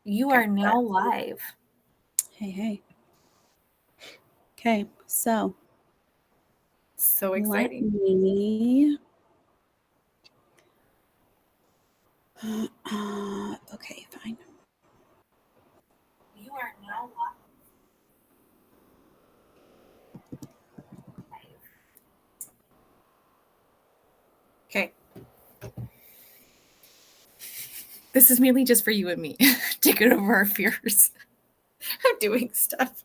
You are now live. Hey. Okay, so exciting. Let me. Okay, fine. You are now live. Okay. This is mainly just for you and me to get over our fears of doing stuff.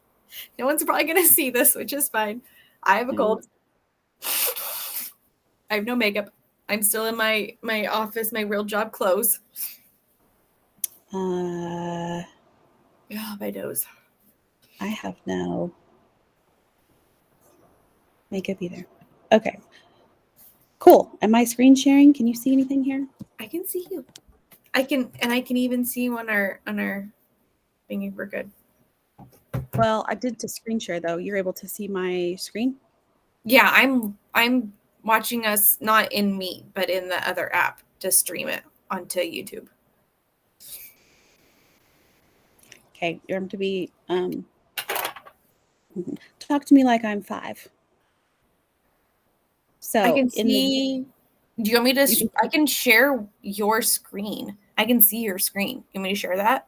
No one's probably going to see this, which is fine. I have a cold. I have no makeup. I'm still in my office, my real job clothes. Yeah, my nose. I have no makeup either. Okay. Cool. Am I screen sharing? Can you see anything here? I can see you. I can even see you on our thingy. We're good. Well, I did to screen share though. You're able to see my screen? Yeah, I'm watching us not in Meet, but in the other app to stream it onto YouTube. Okay, you're going to be talk to me like I'm 5. So I can see. Do you want me to? I can share your screen. I can see your screen. You want me to share that?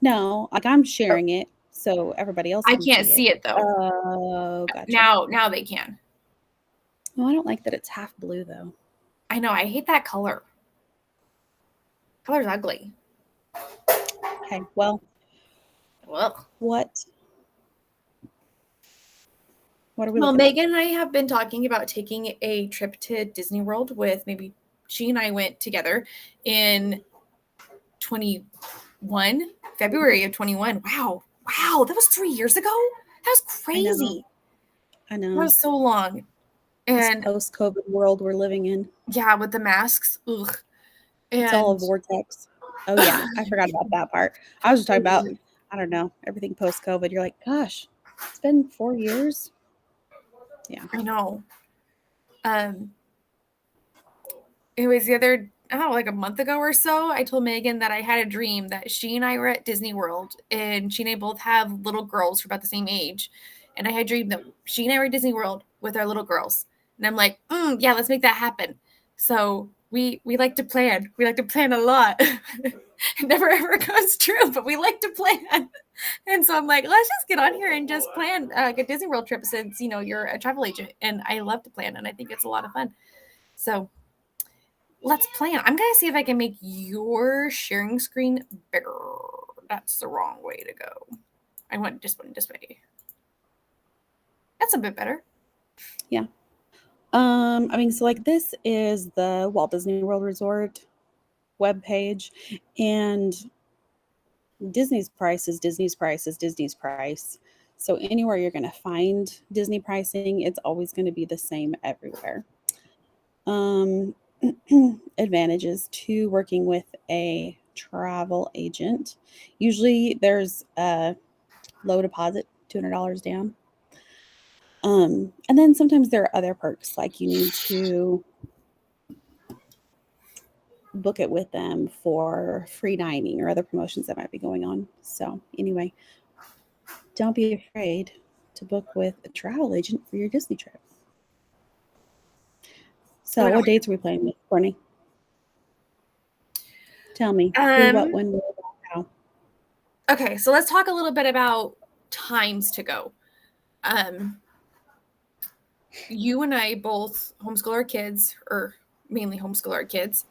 No, like I'm sharing it so everybody else I can can't see it though. Oh, gotcha. Now they can. Oh, I don't like that it's half blue though. I know. I hate that color. Color's ugly. Okay, well. What are we looking at? Megan and I have been talking about taking a trip to Disney World with maybe she and I went together in 21, February of 21. Wow, that was 3 years ago. That was crazy. I know. That was so long. And this post-COVID world we're living in. Yeah, with the masks. Ugh. It's all a vortex. Oh yeah, I forgot about that part. I was just talking about, I don't know, everything post-COVID. You're like, gosh, it's been 4 years. Yeah. I know. It was like a month ago or so, I told Megan that I had a dream that she and I were at Disney World, and she and I both have little girls who are about the same age. And I had dreamed that she and I were at Disney World with our little girls. And I'm like, yeah, let's make that happen. So we like to plan. We like to plan a lot. It never ever goes true, but we like to plan. And so I'm like, let's just get on here and just plan a Disney World trip since, you're a travel agent. And I love to plan, and I think it's a lot of fun. So let's plan. I'm going to see if I can make your sharing screen bigger. That's the wrong way to go. I want this way. That's a bit better. Yeah. So like this is the Walt Disney World Resort webpage, and Disney's price is Disney's price is Disney's price. So anywhere you're going to find Disney pricing, it's always going to be the same everywhere. Advantages to working with a travel agent. Usually there's a low deposit, $200 down. And then sometimes there are other perks, like you need to book it with them for free dining or other promotions that might be going on. So anyway, don't be afraid to book with a travel agent for your Disney trip. So what dates are we playing with, Courtney? Tell me. Who, what, when, where, how. Okay, so let's talk a little bit about times to go. You and I both homeschool our kids, or mainly homeschool our kids.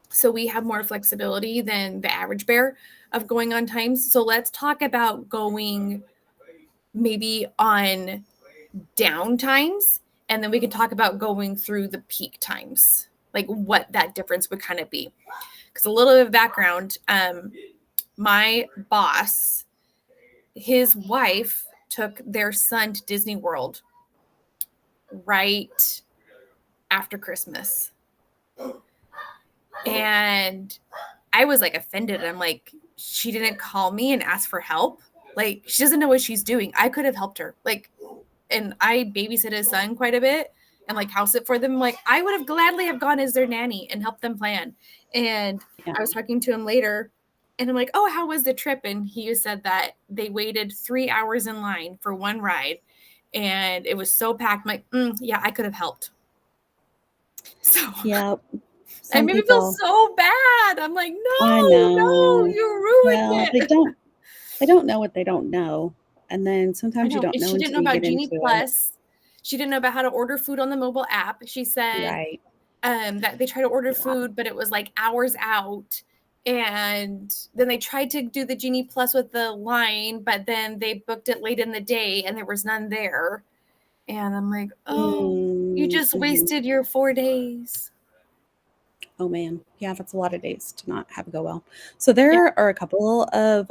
So we have more flexibility than the average bear of going on times. So let's talk about going maybe on down times, and then we can talk about going through the peak times, like what that difference would kind of be. Because a little bit of background, my boss, his wife took their son to Disney World right after Christmas. And I was like offended. I'm like, she didn't call me and ask for help. Like, she doesn't know what she's doing. I could have helped her. Like, and I babysit his son quite a bit and like house it for them. Like, I would have gladly have gone as their nanny and helped them plan. And I was talking to him later, And I'm like, oh, how was the trip? And he said that they waited 3 hours in line for one ride and it was so packed. I'm like, yeah, I could have helped. So Yeah, it some made me feel people, so bad. I'm like, I no, no, know. you ruined Well, it. they don't know what they don't know. And then I sometimes you know. don't And know she didn't until know you about get Genie into it. Plus. She didn't know about how to order food on the mobile app. She said Right. that they tried to order Yeah. food, but it was like hours out. And then they tried to do the Genie Plus with the line, but then they booked it late in the day and there was none there. And I'm like, oh, you just Mm-hmm. wasted your 4 days. Oh man. Yeah, that's a lot of days to not have it go well. So Yeah. there are a couple of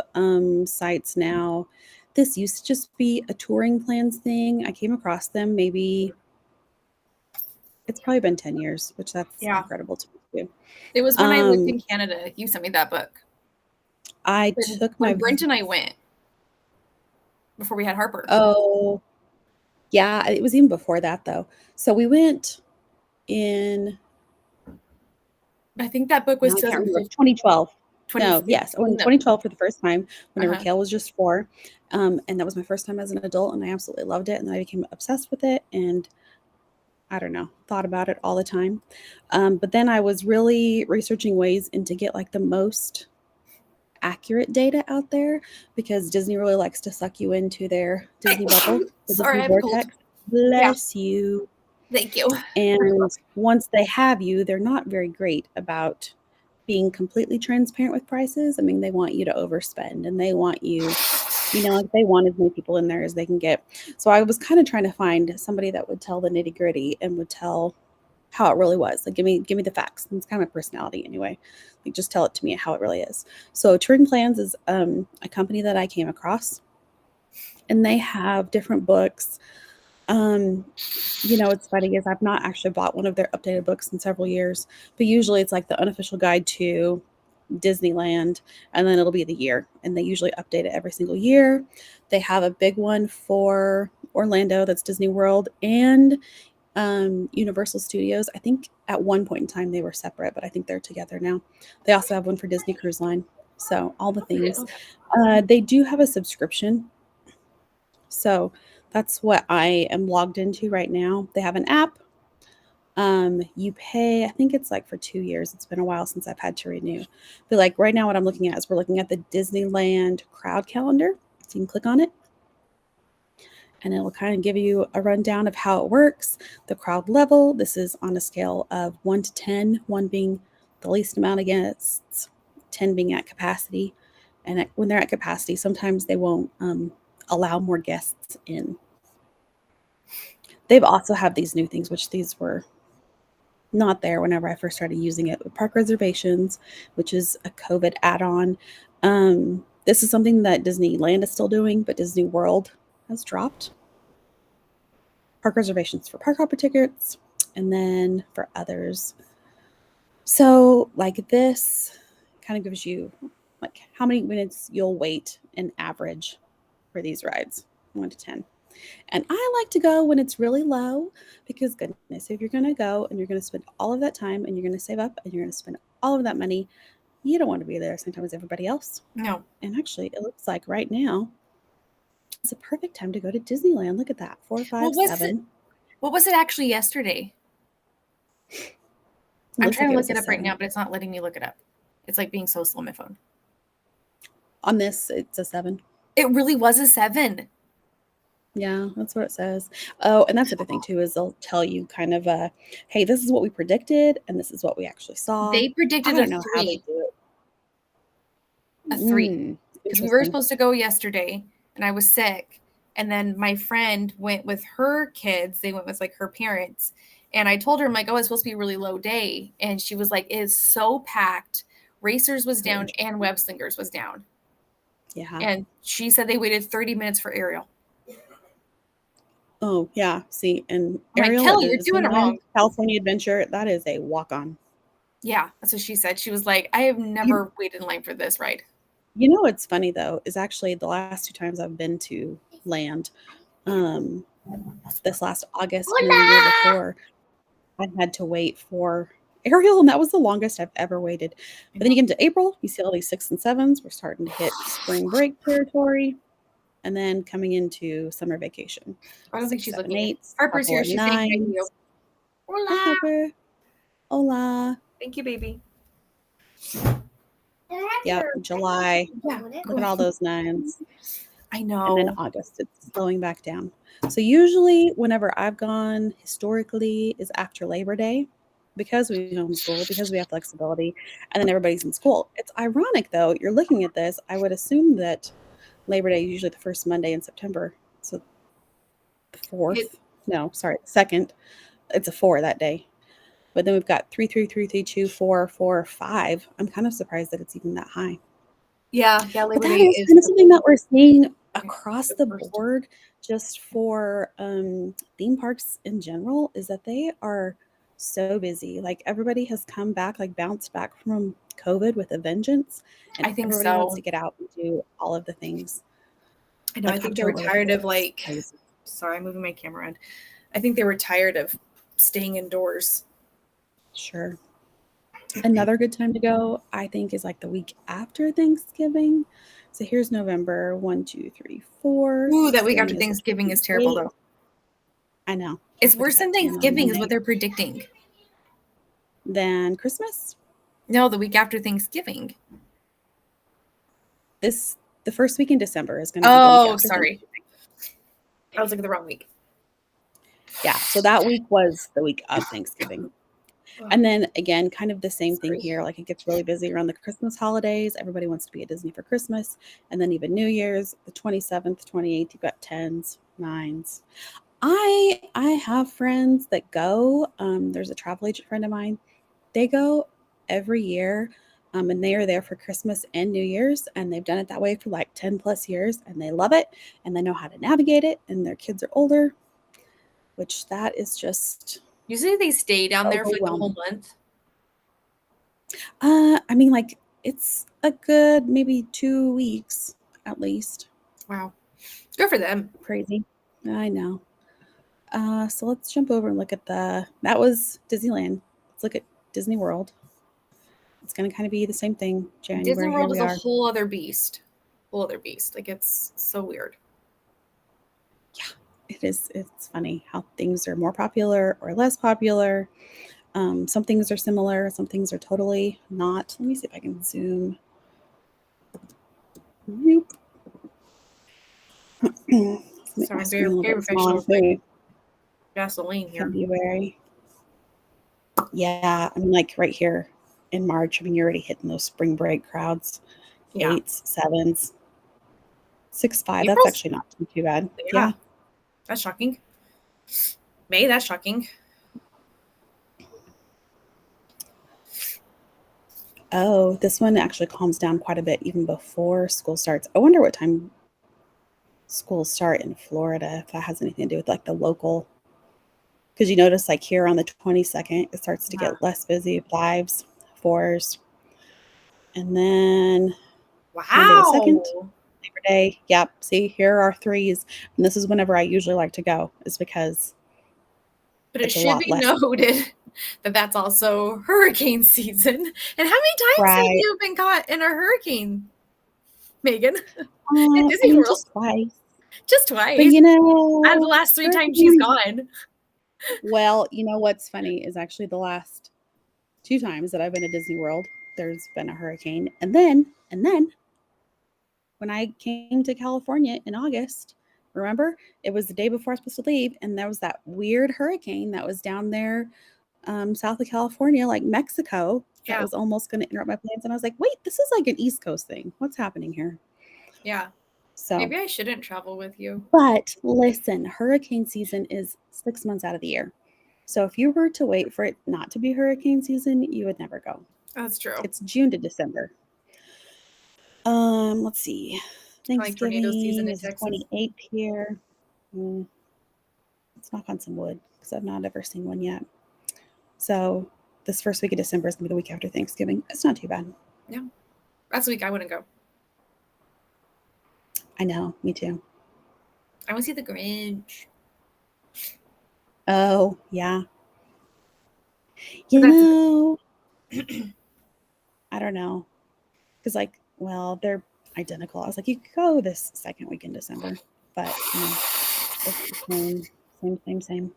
sites now. This used to just be a touring plans thing. I came across them maybe it's probably been 10 years, which that's Yeah. incredible to me too. It was when I lived Um, in Canada. You sent me that book. I When, took when my Brent and I went before we had Harper. oh yeah, it was even before that though. So we went in I think that book was now I can't remember, 2012. No, yes, I went in 2015. 2012 for the first time whenever Uh-huh. Kale was just 4. And that was my first time as an adult, and I absolutely loved it, and then I became obsessed with it, and I don't know, thought about it all the time. But then I was really researching ways and to get like the most accurate data out there because Disney really likes to suck you into their Disney bubble, the Sorry, Disney I have a cold. vortex. Yeah. Bless you. Thank you. And once they have you, they're not very great about being completely transparent with prices. I mean, they want you to overspend and they want you, like they want as many people in there as they can get. So I was kind of trying to find somebody that would tell the nitty gritty and would tell how it really was. Like, give me the facts. And it's kind of my personality anyway. Like, just tell it to me how it really is. So Touring Plans is a company that I came across, and they have different books. Um, what's funny is I've not actually bought one of their updated books in several years, but usually it's like the unofficial guide to Disneyland, and then it'll be the year, and they usually update it every single year. They have a big one for Orlando, that's Disney World, and Universal Studios. I think at one point in time they were separate, but I think they're together now. They also have one for Disney Cruise Line. So all the things. Okay. They do have a subscription, so that's what I am logged into right now. They have an app. You pay, I think it's like for 2 years. It's been a while since I've had to renew. But like right now, what I'm looking at is we're looking at the Disneyland crowd calendar. So you can click on it and it'll kind of give you a rundown of how it works. The crowd level, this is on a scale of 1 to 10, 1 being the least amount against 10 being at capacity. And when they're at capacity, sometimes they won't allow more guests in. They've also have these new things, which these were not there whenever I first started using it. Park reservations, which is a COVID add-on. This is something that Disneyland is still doing, but Disney World has dropped. Park reservations for park hopper tickets, and then for others. So, like this kind of gives you like how many minutes you'll wait an average for these rides, 1 to 10. And I like to go when it's really low because, goodness, if you're going to go and you're going to spend all of that time and you're going to save up and you're going to spend all of that money, you don't want to be there same time as everybody else. No. And actually, it looks like right now is a perfect time to go to Disneyland. Look at that, 4, 5, What was it? 7. What was it actually yesterday? It I'm looks trying like to it look was a it up right 7. now, but it's not letting me look it up. It's like being so slow on my phone. On this, it's a 7. It really was a 7. Yeah, that's what it says. Oh, and that's the other thing too is they'll tell you kind of hey, this is what we predicted and this is what we actually saw. They I predicted a don't know how they 3. do it. A 3. Because we were Interesting. supposed to go yesterday and I was sick. And then my friend went with her kids. They went with like her parents. And I told her, I'm like, oh, it's supposed to be a really low day. And she was like, it is so packed. Racers was Oh, down and interesting. Web Slingers was down. Yeah. And she said they waited 30 minutes for Ariel. Oh, yeah. See, and I'm like, Ariel at Kelly, you're doing it Disneyland, wrong. California Adventure, that is a walk-on. Yeah, that's what she said. She was like, I have You, never waited in line for this ride. you know what's funny though is actually the last 2 times I've been to land, this last August and then the year Hola! before, I had to wait for Ariel, and that was the longest I've ever waited. I But then you know. get into April, you see all these 6 and 7s. We're starting to hit spring break territory, and then coming into summer vacation. I don't think 6, she's 7, looking. 8s, Harper's couple here. of She's saying hi to you. 9s. Hi, Hola. Harper. Hola. Thank you, baby. Yep, July. Yeah, Look go at all ahead. those 9s. I And then know. August, it's slowing back down. So usually whenever I've gone historically is after Labor Day because we homeschool, because we have flexibility, and then everybody's in school. It's ironic though, you're looking at this, I would assume that Labor Day is usually the first Monday in September. So the It, 4th, no, sorry, the 2nd, it's a 4 that day. But then we've got 3, 3, 3, 3, 2, 4, 4, 5. I'm kind of surprised that it's even that high. yeah, But Labor that Day is is kind of something that we're seeing across the the first. board just for theme parks in general is that they are so busy. Like everybody has come back, like bounced back from COVID with a vengeance, and I think everybody wants so. to get out and do all of the things. I know. I Like think they were October tired of is like. crazy. Sorry, I'm moving my camera around. I think they were tired of staying indoors. Sure. Another good time to go, I think, is like the week after Thanksgiving. So here's November 1, 2, 3, 4. Ooh, that week after Thanksgiving is the Thanksgiving is terrible 28th. though. I know, It's because worse than that's again on a Thanksgiving, is what Monday. they're predicting. Then Christmas. No, the week after Thanksgiving. The first week in December is going to be the week Oh, after sorry. Thanksgiving. I was looking at the wrong week. Yeah, so that week was the week of Thanksgiving. Oh, And then again, kind of the same thing sorry. here. Like it gets really busy around the Christmas holidays. Everybody wants to be at Disney for Christmas. And then even New Year's, the 27th, 28th, you've got 10s, 9s. I have friends that go. There's a travel agent friend of mine. They go every year. And they are there for Christmas and New Year's, and they've done it that way for like 10 plus years, and they love it, and they know how to navigate it, and their kids are older, which that is just Usually they stay down there for like the whole overwhelming. month. I mean, like it's a good maybe 2 weeks at least. Wow. Good for them. Crazy. I know. So let's jump over and look at that was Disneyland. Let's look at Disney World. It's going to kind of be the same thing. Disney January, here World we is a are. whole other beast. Whole other beast. Like it's so weird. Yeah, it is. It's funny how things are more popular or less popular. Some things are similar, some things are totally not. Let me see if I can zoom. Nope. Make Sorry, my I'm screen very, a little very bit smaller. professional with my gasoline here. February. Yeah, I mean, like right here in March. I mean, you're already hitting those spring break crowds. Yeah. 8s, 7s, 6, 5. That's April's, actually not too bad. yeah, Yeah. that's shocking. May, that's shocking. Oh, this one actually calms down quite a bit even before school starts. I wonder what time schools start in Florida, if that has anything to do with like the local. Because you notice, like here on the 22nd, it starts to Yeah. get less busy. 5s, 4s, and then Monday the 2nd, Wow. Labor Day. Yep. See, here are 3s, and this is whenever I usually like to go, is because But it it's a should lot be less. noted that that's also hurricane season. And how many times have Right. you been caught in a hurricane, Megan? At I Disney mean, World? just twice. Just But twice. Out of the last 3 times she's hurricane. gone. Well, you know what's funny is actually the last 2 times that I've been to Disney World, there's been a hurricane. And then when I came to California in August, remember? It was the day before I was supposed to leave, and there was that weird hurricane that was down there south of California, like Mexico, that Yeah. was almost going to interrupt my plans. And I was like, wait, this is like an East Coast thing. What's happening here? Yeah. So, Maybe I shouldn't travel with you. but listen, hurricane season is 6 months out of the year. So if you were to wait for it not to be hurricane season, you would never go. That's true. It's June to December. Let's see. I like tornado season Thanksgiving in is the Texas. 28th here. Mm, let's knock on some wood because I've not ever seen one yet. So this first week of December is gonna be the week after Thanksgiving. It's not too bad. Yeah. That's the week I wouldn't go. I know, me too. I want to see the Grinch. Oh, yeah. You That's know, I don't know. Because, like, well, they're identical. I was like, you could go this second week in December, but no, it's the same, same, same, same.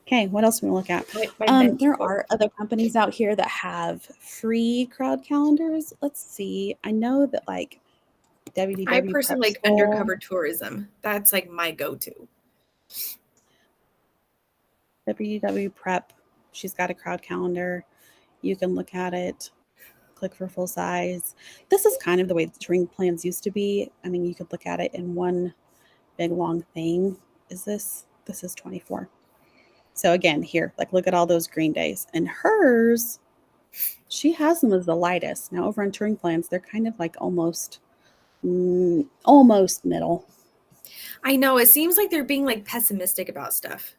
Okay, what else can we look at? my bed's There full. are other companies out here that have free crowd calendars. Let's see. I know that like I WDW personally Prep like School, undercover tourism. That's like my go-to. WDW Prep, she's got a crowd calendar. You can look at it, click for full size. This is kind of the way the touring plans used to be. I mean, you could look at it in one big long thing. Is this? This is 24. So again, here, like look at all those green days. And hers, she has them as the lightest. Now over on touring plans, they're kind of like almost middle. I know it seems like they're being like pessimistic about stuff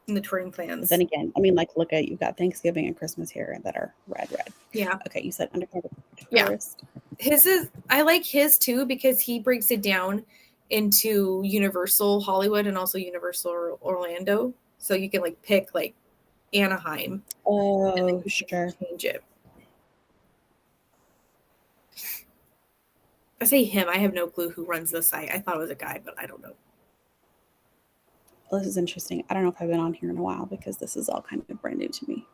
in the touring But then plans. again, I mean, like look at you've got Thanksgiving and Christmas here that are red, red. Yeah. Okay, you said undercover Yeah. tourist. His is I like his too because he breaks it down into Universal Hollywood and also Universal Orlando. So you can like pick like Anaheim and then Oh, you can sure. change it. I say him. I have no clue who runs the site. I thought it was a guy, but I don't know. Well, this is interesting. I don't know if I've been on here in a while because this is all kind of brand new to me.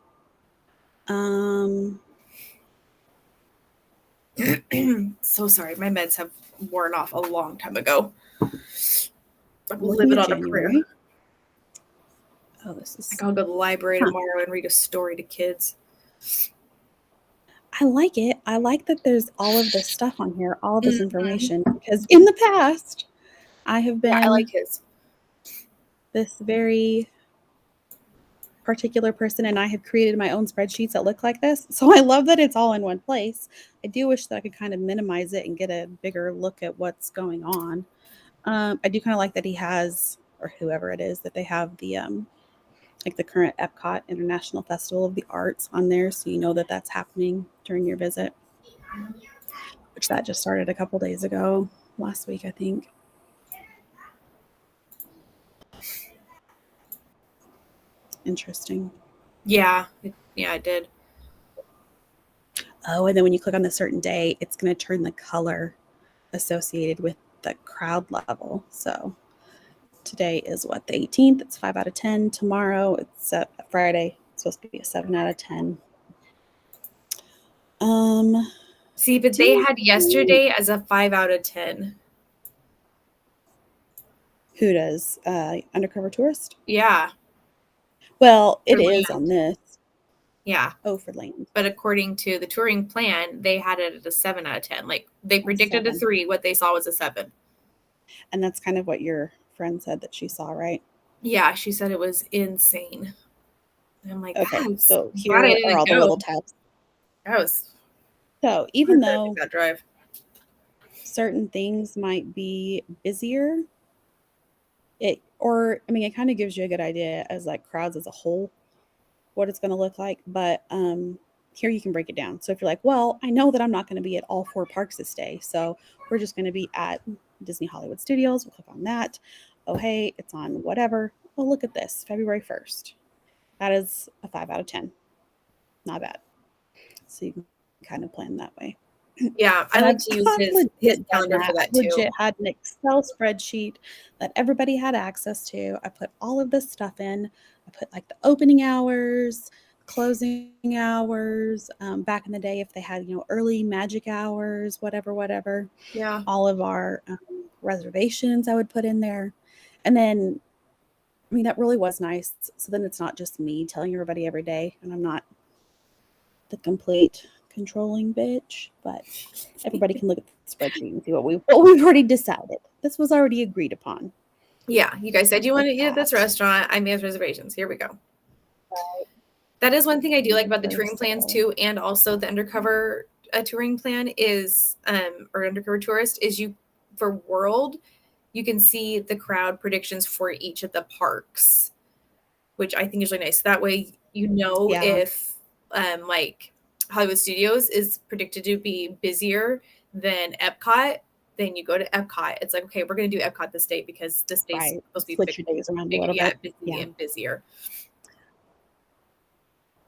Um, So sorry. My meds have worn off a long time ago. I'm I'm looking living at on a prayer. January. Oh, this Like is. I'll go to the library Huh. tomorrow and read a story to kids. I like it. I like that there's all of this stuff on here, all of this Mhm. information, because in the past, I have Yeah, I like been his. this very particular person and I have created my own spreadsheets that look like this. So I love that it's all in one place. I do wish that I could kind of minimize it and get a bigger look at what's going on. I do kind of like that he has, or whoever it is, that they have the like the current Epcot International Festival of the Arts on there, so you know that that's happening during your visit, which that just started a couple days ago, last week I think. Interesting. Yeah, yeah, I did. Oh, and then when you click on the certain day, it's going to turn the color associated with the crowd level. So today is what, the 18th? It's 5 out of 10. Tomorrow, it's Friday. It's supposed to be a 7 out of 10. Um, See, but do they you had think yesterday as a 5 out of 10. who does Undercover Tourist? Yeah, Well, for it is land. on this. Yeah, Oh, for land. but according to the touring plan, they had it at a 7 out of 10. Like they A predicted a 7. 3, what they saw was a 7. And that's kind of what your friend said that she saw, right? Yeah, she said it was insane. And I'm like, Okay, that's so glad I here are didn't all the go. little tabs. That was So even hard to make though that drive. certain things might be busier, or I mean, it kind of gives you a good idea as like crowds as a whole, what it's going to look like. But here you can break it down. So if you're like, well, I know that I'm not going to be at all four parks this day, so we're just going to be at Disney Hollywood Studios. We'll click on that. Oh, hey, it's on whatever. Oh, look at this, February 1st. That is a 5 out of 10. Not bad. So you can kind of plan that way. Yeah, I And like to use I've his legit done calendar that. for that I've too. legit had an Excel spreadsheet that everybody had access to. I put all of this stuff in. I put like the opening hours, closing hours, back in the day if they had, early magic hours, whatever, whatever. Yeah. All of our reservations I would put in there. And then, I mean, that really was nice. So then it's not just me telling everybody every day, and I'm not the complete controlling bitch, but everybody can look at the spreadsheet and see what we've already decided. This was already agreed upon. Yeah, you guys said Things you want like to eat at this that. restaurant. I made reservations. Here we go. That is one thing I do like about the touring plans Universal. too, and also the undercover touring plan is, or undercover tourist is you for World, you can see the crowd predictions for each of the parks, which I think is really nice. That way, you know Yeah. if like Hollywood Studios is predicted to be busier than Epcot, then you go to Epcot. It's like, okay, we're going to do Epcot this date because this day's Right. supposed to be Switch your days around a big, little yeah, bit. busy Yeah. and busier.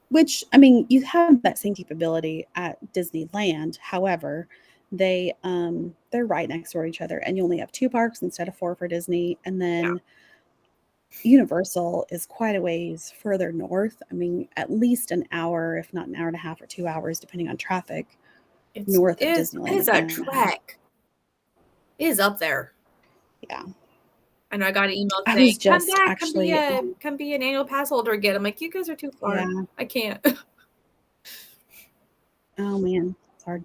Which, I mean, you have that same capability at Disneyland. However, they're right next door to each other, and you only have 2 parks instead of 4 for Disney. And Yeah, then Universal is quite a ways further north. I mean, at least an hour, if not an hour and a half or 2 hours, depending on traffic, north of it Disneyland, is an a hour and a half. trek. It is up there. Yeah. And I got an email I saying, was "Come just back, actually, come be an annual pass holder again." I'm like, "You guys are too far. yeah. I can't." Oh man, it's hard.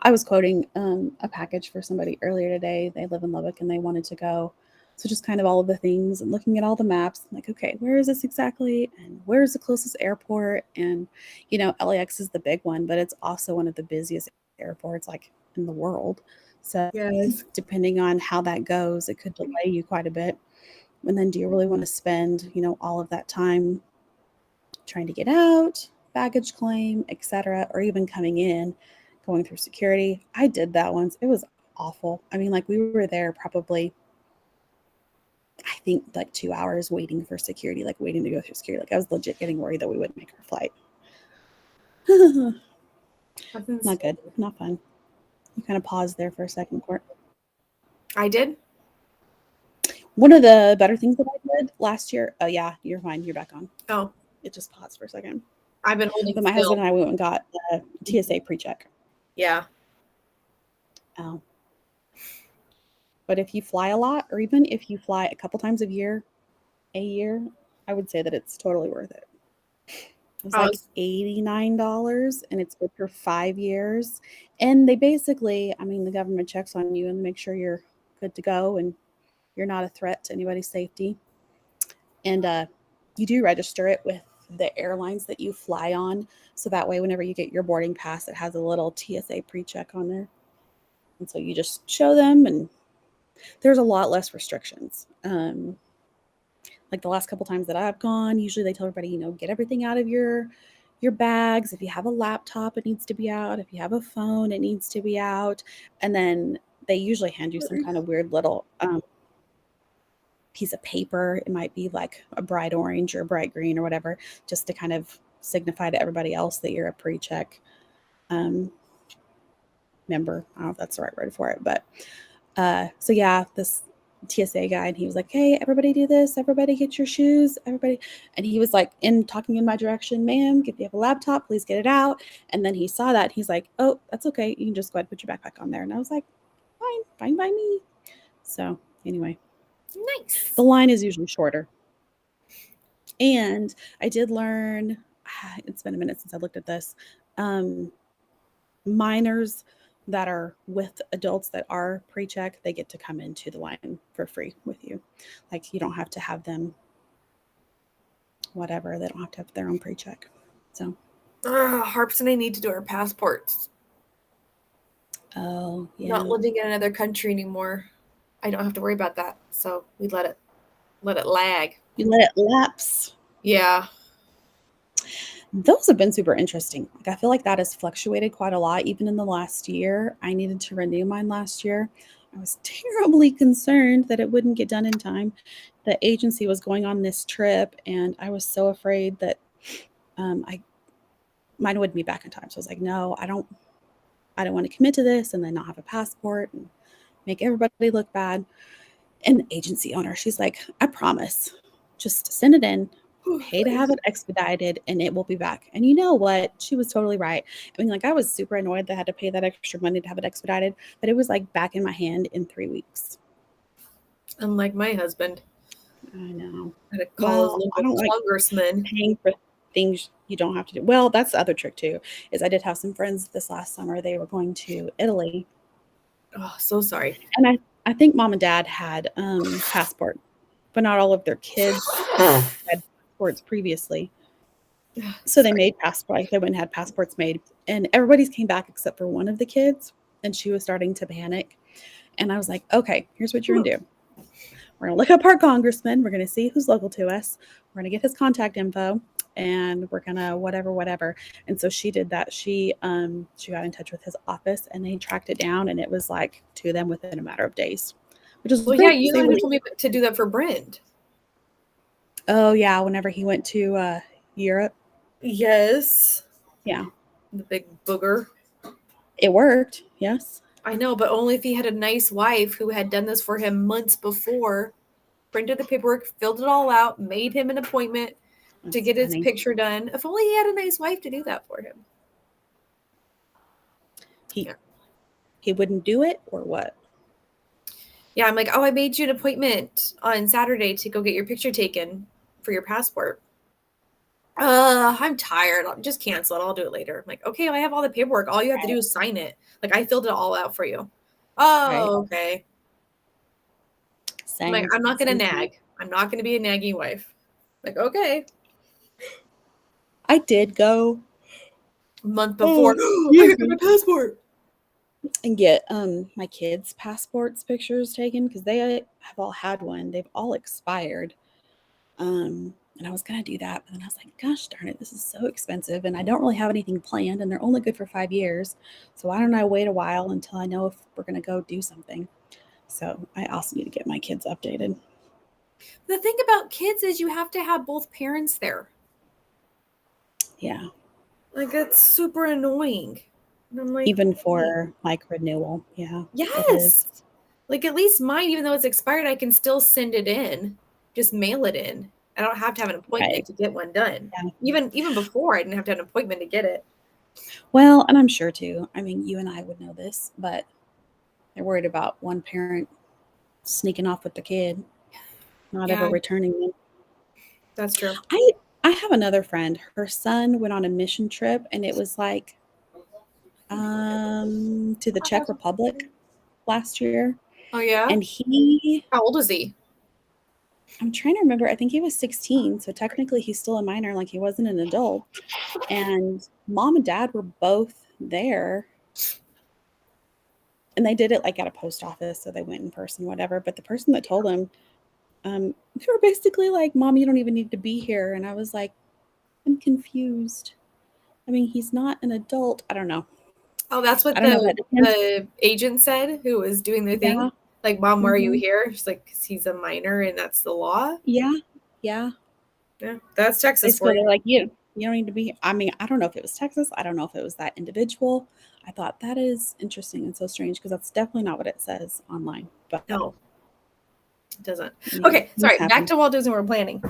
I was quoting a package for somebody earlier today. They live in Lubbock and they wanted to go. So just kind of all of the things and looking at all the maps, like, okay, where is this exactly? And where's the closest airport? And, LAX is the big one, but it's also one of the busiest airports like in the world. So Yes. depending on how that goes, it could delay you quite a bit. And then do you really want to spend, all of that time trying to get out, baggage claim, etc., or even coming in, going through security? I did that once. It was awful. I mean, like we were there probably, I think, like 2 hours waiting for security, like waiting to go through security. Like I was legit getting worried that we wouldn't make our flight. That's Not insane. good. Not fun. You kind of paused there for a second, Court. I did. One of the better things that I did last year. Oh yeah, you're fine. You're back on. Oh, It just paused for a second. I've been holding But my husband still. and I went and got the TSA pre-check. Yeah. Oh. But if you fly a lot, or even if you fly a couple times a year, I would say that it's totally worth it. It was I like was, $89 and it's good for 5 years. And they basically, I mean, the government checks on you and make sure you're good to go and you're not a threat to anybody's safety. And you do register it with the airlines that you fly on. So that way, whenever you get your boarding pass, it has a little TSA pre check on there. And so you just show them, and there's a lot less restrictions. Like the last couple times that I've gone, usually they tell everybody, get everything out of your bags. If you have a laptop, it needs to be out. If you have a phone, it needs to be out. And then they usually hand you some kind of weird little piece of paper. It might be like a bright orange or a bright green or whatever, just to kind of signify to everybody else that you're a pre-check member. I don't know if that's the right word for it, but so yeah, this TSA guy, and he was like, "Hey, everybody do this. Everybody get your shoes. Everybody." And he was like talking in my direction, "Ma'am, if you have a laptop, please get it out." And then he saw that, and he's like, "Oh, that's okay. You can just go ahead and put your backpack on there." And I was like, fine by me. So anyway, nice. the line is usually shorter. And I did learn, it's been a minute since I looked at this. Minors that are with adults that are pre-check, they get to come into the line for free with you. Like you don't have to have them, whatever. They don't have to have their own pre-check. So, Harps and I need to do our passports. oh yeah, Not living in another country anymore. I don't have to worry about that. So we let it lag. you let it lapse. Yeah. Those have been super interesting. Like I feel like that has fluctuated quite a lot, even in the last year. I needed to renew mine last year. I was terribly concerned that it wouldn't get done in time. The agency was going on this trip, and I was so afraid that I mine wouldn't be back in time. So I was like, no, I don't want to commit to this and then not have a passport and make everybody look bad. And the agency owner, she's like, I promise, just send it in, pay to have it expedited, and it will be back. And you know what? She was totally right. I mean, like, I was super annoyed that I had to pay that extra money to have it expedited, but it was like back in my hand in 3 weeks. Unlike my husband, I know. I had to call his Well, I local don't like congressman. paying for things you don't have to do. Well, that's the other trick too, is I did have some friends this last summer. They were going to Italy. Oh, so sorry. And I think mom and dad had passport, but not all of their kids had passports previously. So they Sorry. made passport, like they went and had passports made, and everybody's came back except for one of the kids, and she was starting to panic. And I was like, okay, here's what you're gonna do. We're gonna look up our congressman. We're gonna see who's local to us. We're gonna get his contact info, and we're gonna whatever, whatever. And so she did that. She got in touch with his office and they tracked it down, and it was like to them within a matter of days, which is Well, yeah, great because you they know who were. told me to do that for Brent. Oh yeah, whenever he went to Europe, Yes. yeah, The big booger. it worked. Yes, I know, but only if he had a nice wife who had done this for him months before, printed the paperwork, filled it all out, made him an appointment to that's get his funny. picture done. If only he had a nice wife to do that for him. He Yeah. he wouldn't do it or what? Yeah, I'm like, oh, I made you an appointment on Saturday to go get your picture taken for your passport. I'm tired. I'll just cancel it. I'll do it later. I'm like, okay, I have all the paperwork. All you have to do Right. is sign it. Like, I filled it all out for you. Right. Oh, okay. I'm like, Same. I'm not gonna Same thing. nag. I'm not gonna be a nagging wife. Like, okay. I did go. A month Oh, before, I excuse gotta get my me. passport. And get my kids' passports pictures taken because they have all had one. They've all expired. And I was gonna do that, but then I was like, gosh darn it, this is so expensive, and I don't really have anything planned, and they're only good for 5 years. So why don't I wait a while until I know if we're gonna go do something? So I also need to get my kids updated. The thing about kids is you have to have both parents there. Yeah, Like, that's super annoying. And I'm like, even why? for like renewal. Yeah, it is. Yes. Like, at least mine, even though it's expired, I can still send it in. Just mail it in. I don't have to have an appointment Right. to get one done. Yeah. Even before, I didn't have to have an appointment to get it. Well, and I'm sure too. I mean, you and I would know this, but they're worried about one parent sneaking off with the kid, not ever Yeah, returning them. that's true. I have another friend. Her son went on a mission trip, and it was like to the Czech Republic last year, Oh, yeah? and he How old is he? I'm trying to remember, I think he was 16, so technically he's still a minor, like he wasn't an adult. And mom and dad were both there, and they did it like at a post office, so they went in person, whatever. But the person that told him, they were basically like, "Mom, you don't even need to be here." And I was like, I'm confused. I mean, he's not an adult. I don't know. Oh, that's I what don't know. That depends. the agent said who was doing the thing. Yeah. Like, Mom, why are you Hmm. here? She's like, 'cause he's a minor and that's the law. Yeah. Yeah. Yeah, that's Texas for Basically, they're you. like, you don't need to be here. I mean, I don't know if it was Texas. I don't know if it was that individual. I thought that is interesting and so strange because that's definitely not what it says online. But No, it doesn't. yeah, Okay, things sorry. Back happen. to Walt Disney World planning.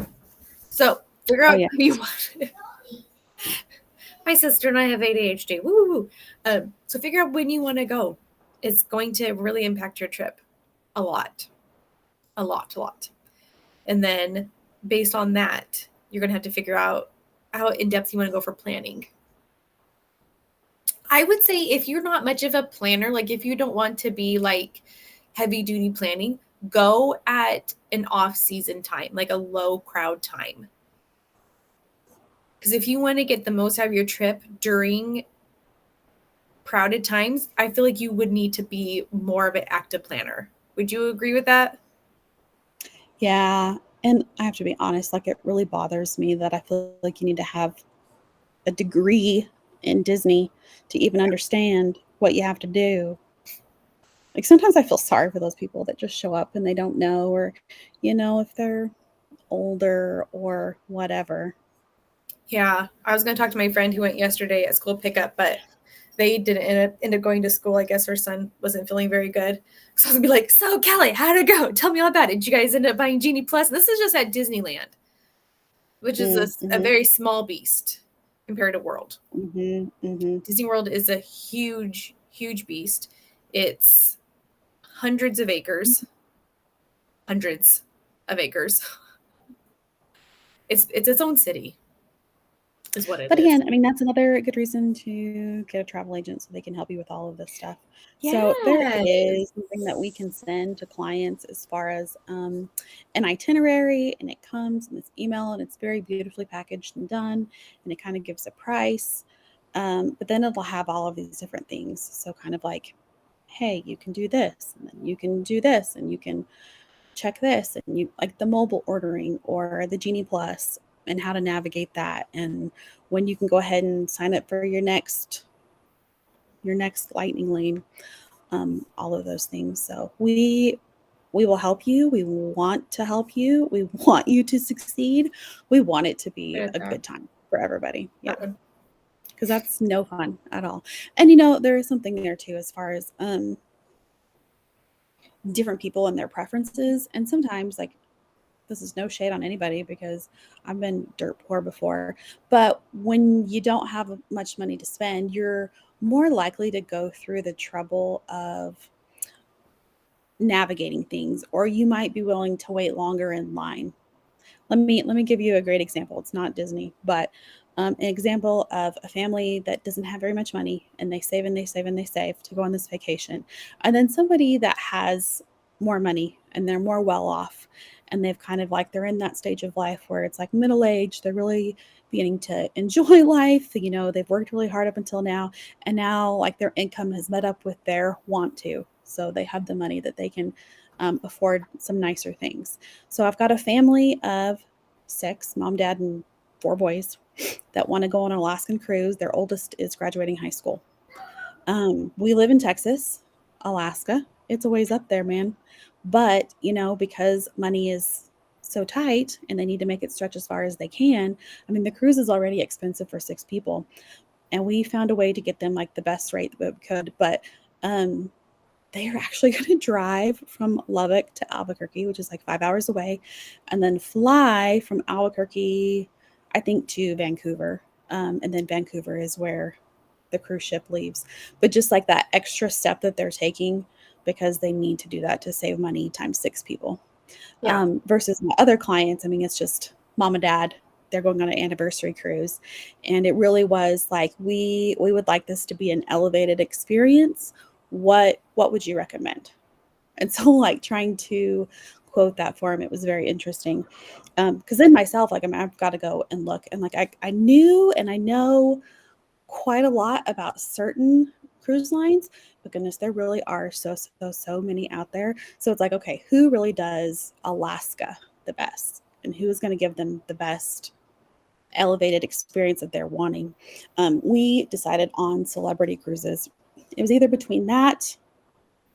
So figure Oh out yeah. who you want. My sister and I have ADHD. Woo woo woo. So figure out when you want to go. It's going to really impact your trip a lot, a lot, a lot. And then based on that, you're going to have to figure out how in depth you want to go for planning. I would say if you're not much of a planner, like if you don't want to be like heavy duty planning, go at an off season time, like a low crowd time. Because if you want to get the most out of your trip during crowded times, I feel like you would need to be more of an active planner. Would you agree with that? Yeah. And I have to be honest, like it really bothers me that I feel like you need to have a degree in Disney to even understand what you have to do. Like sometimes I feel sorry for those people that just show up and they don't know, or, if they're older or whatever. Yeah, I was going to talk to my friend who went yesterday at school pickup, but they didn't end up going to school. I guess her son wasn't feeling very good. So I was going to be like, so Kelly, how'd it go? Tell me all about it. Did you guys end up buying Genie Plus? This is just at Disneyland, which is a Mm-hmm, very small beast compared to World. mm-hmm, mm-hmm. Disney World is a huge, huge beast. It's hundreds of acres, hundreds of acres. It's its own city, is what it But is. again, I mean, that's another good reason to get a travel agent so they can help you with all of this stuff. So there Yes. is something that we can send to clients as far as an itinerary, and it comes in this email, and it's very beautifully packaged and done, and it kind of gives a price. But then it'll have all of these different things. So kind of like, hey, you can do this, and then you can do this, and you can check this, and you like the mobile ordering or the Genie Plus. and how to navigate that, and when you can go ahead and sign up for your next lightning lane, all of those things. So we will help you. We want to help you. We want you to succeed. We want it to be Good, a that. good time for everybody. Yeah. Good. Because that's no fun at all. And there is something there too as far as different people and their preferences. And sometimes, like, this is no shade on anybody because I've been dirt poor before. But when you don't have much money to spend, you're more likely to go through the trouble of navigating things, or you might be willing to wait longer in line. Let me give you a great example. It's not Disney, but an example of a family that doesn't have very much money, and they save and they save and they save to go on this vacation, and then somebody that has more money and they're more well off, and they've kind of like they're in that stage of life where it's like middle age. They're really beginning to enjoy life. They've worked really hard up until now, and now like their income has met up with their want to, so they have the money that they can afford some nicer things. So I've got a family of six, mom, dad, and four boys that want to go on an Alaskan cruise. Their oldest is graduating high school. We live in Texas, Alaska. It's a ways up there, man. But, because money is so tight and they need to make it stretch as far as they can, I mean, the cruise is already expensive for six people. And we found a way to get them like the best rate that we could. But um, they are actually going to drive from Lubbock to Albuquerque, which is like 5 hours away, and then fly from Albuquerque, I think, to Vancouver. And then Vancouver is where the cruise ship leaves. But just like that extra step that they're taking because they need to do that to save money times six people. Yeah. Versus my other clients, I mean, it's just mom and dad. They're going on an anniversary cruise, and it really was like we would like this to be an elevated experience. What would you recommend? And so, like, trying to quote that for him, it was very interesting. Because then myself, like, I've got to go and look, and like I knew and I know quite a lot about certain cruise lines, but goodness, there really are so many out there. So it's like, okay, who really does Alaska the best, and who is going to give them the best elevated experience that they're wanting? We decided on Celebrity Cruises. It was either between that,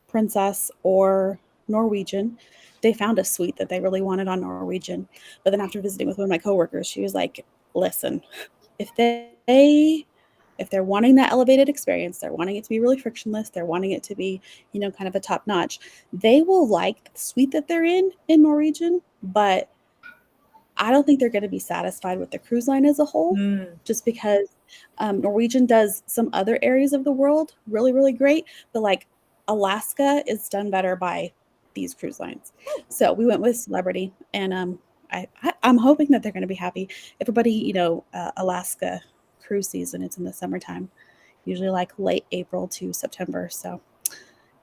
Princess, or Norwegian. They found a suite that they really wanted on Norwegian. But then after visiting with one of my coworkers, she was like, listen, if if they're wanting that elevated experience, they're wanting it to be really frictionless, they're wanting it to be, kind of a top notch, they will like the suite that they're in Norwegian, but I don't think they're going to be satisfied with the cruise line as a whole, Mm, just because Norwegian does some other areas of the world really, really great, but like Alaska is done better by these cruise lines. So we went with Celebrity, and I'm hoping that they're going to be happy. Everybody, Alaska cruise season, it's in the summertime, usually like late April to September. So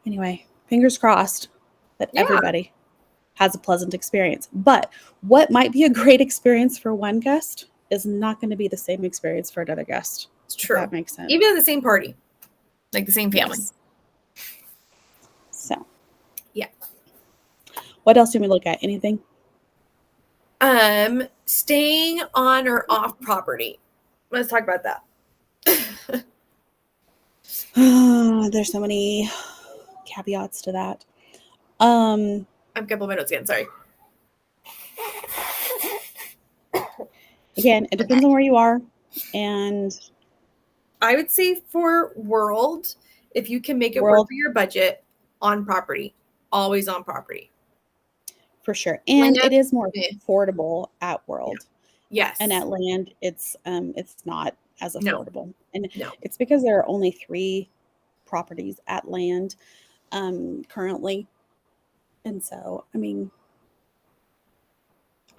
anyway, fingers crossed that yeah, everybody has a pleasant experience. But what might be a great experience for one guest is not going to be the same experience for another guest, it's if that true. makes sense. Even at the same party, like the same family. Yes. So, Yeah. what else do we look at? Anything? Staying on or off property. Let's talk about that. There's so many caveats to that. Um, I'm a couple of minutes again. Sorry. Again, it depends on where you are, and I would say for world, if you can make it work world for your budget, on property, always on property. for sure. And Land, it is more eh, affordable at world. And yes. at land, it's not as No. affordable. And No. it's because there are only 3 properties at land currently. And so, I mean,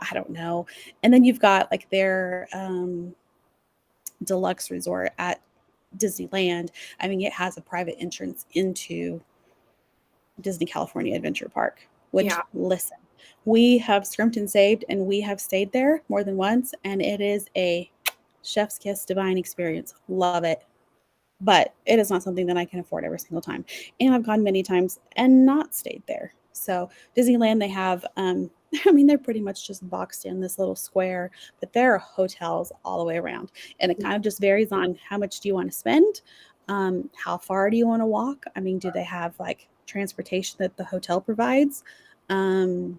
I don't know. And then you've got like their deluxe resort at Disneyland. I mean, it has a private entrance into Disney California Adventure Park, which, Yeah. listen, we have scrimped and saved, and we have stayed there more than once, and it is a chef's kiss divine experience. Love it. But it is not something that I can afford every single time. And I've gone many times and not stayed there. So Disneyland, they have I mean, they're pretty much just boxed in this little square, but there are hotels all the way around. And it kind of just varies on how much do you want to spend? How far do you want to walk? I mean, do they have like transportation that the hotel provides? Um,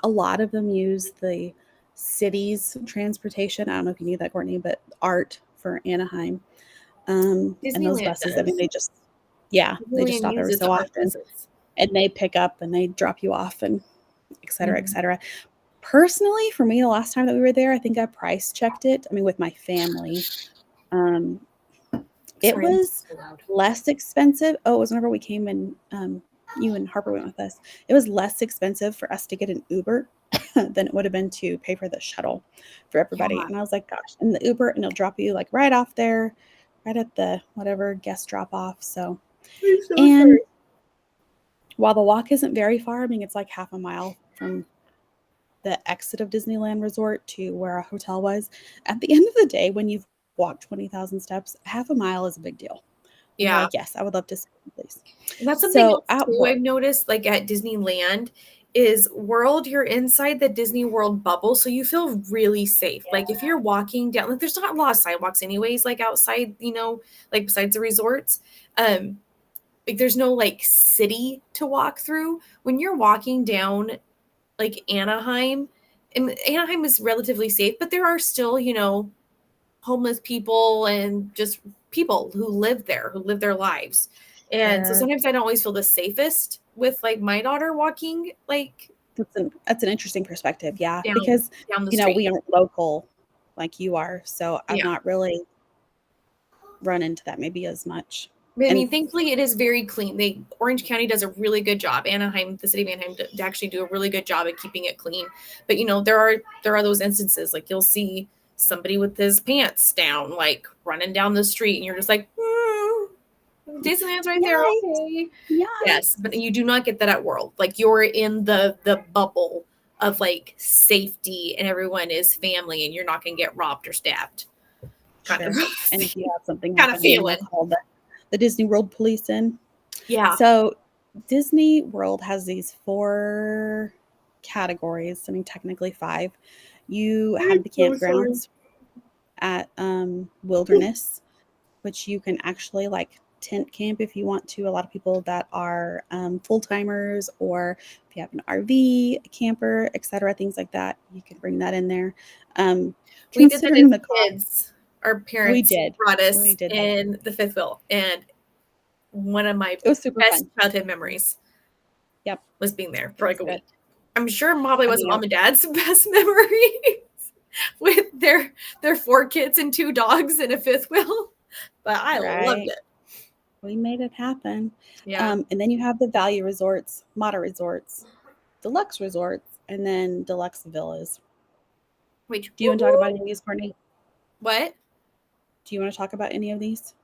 a lot of them use the city's transportation. I don't know if you knew that, Courtney, but ART for Anaheim. And those Disneyland buses, I mean, does. yeah, they just Disneyland stop every uses so our often buses. and they pick up and they drop you off and et cetera, et Mhm. cetera. Personally, for me, the last time that we were there, I think I price checked it. I mean, with my family, um, it Sorry, I'm was so loud. less expensive. Oh, it was whenever we came and you and Harper went with us. It was less expensive for us to get an Uber than it would have been to pay for the shuttle for everybody. Yeah, And I was like, gosh, and the Uber, and it'll drop you like right off there, right at the whatever guest drop off. So, I'm so and sorry. while the walk isn't very far, I mean, it's like half a mile from the exit of Disneyland Resort to where our hotel was. At the end of the day, when you've walked 20,000 steps, half a mile is a big deal. And you're Yeah. like, yes, I would love to see you, please. And that's something So else at too I've work, noticed, like, at Disneyland is World, you're inside the Disney World bubble, so you feel really safe. Like, if you're walking down, like, there's not a lot of sidewalks anyways, like, outside, like, besides the resorts. Um, like, there's no, like, city to walk through. When you're walking down, like, Anaheim, and Anaheim is relatively safe, but there are still, homeless people and just people who live there, who live their lives. And so there, sometimes I don't always feel the safest with like my daughter walking like that's an interesting perspective. Yeah. down Because, down the street. we aren't local like you are. So I've Yeah. not really run into that maybe as much. But I And mean, thankfully, it is very clean. Orange County does a really good job. Anaheim, the city of Anaheim, actually do a really good job at keeping it clean. But there are those instances like you'll see somebody with his pants down, like running down the street, and you're just like, Disneyland's right there. yikes, Okay. Yes, yikes. but you do not get that at World. Like you're in the bubble of like safety and everyone is family and you're not going to get robbed or stabbed. Kind of Sure. And if you have something kind of happen, then they'll feeling. call the Disney World police in. Yeah. So Disney World has these four categories. I mean, technically five. You I'm have the so sorry. campgrounds at Wilderness, which you can actually like tent camp if you want to. A lot of people that are full timers, or if you have an RV, a camper, etc., things like that, you can bring that in there. Um, We did that Considering as the cost, kids. Our we parents did. brought We us did that. in the fifth wheel and one of my It was super best fun. childhood memories Yep, was being there it for like was a good. week. I'm sure probably I wasn't mean, mom and dad's best memories with their four kids and two dogs and a fifth wheel, but I loved right. it. We made it happen. Yeah. And then you have the value resorts, moderate resorts, deluxe resorts, and then deluxe villas. Wait. Do you want to talk about any of these, Courtney? What? Do you want to talk about any of these?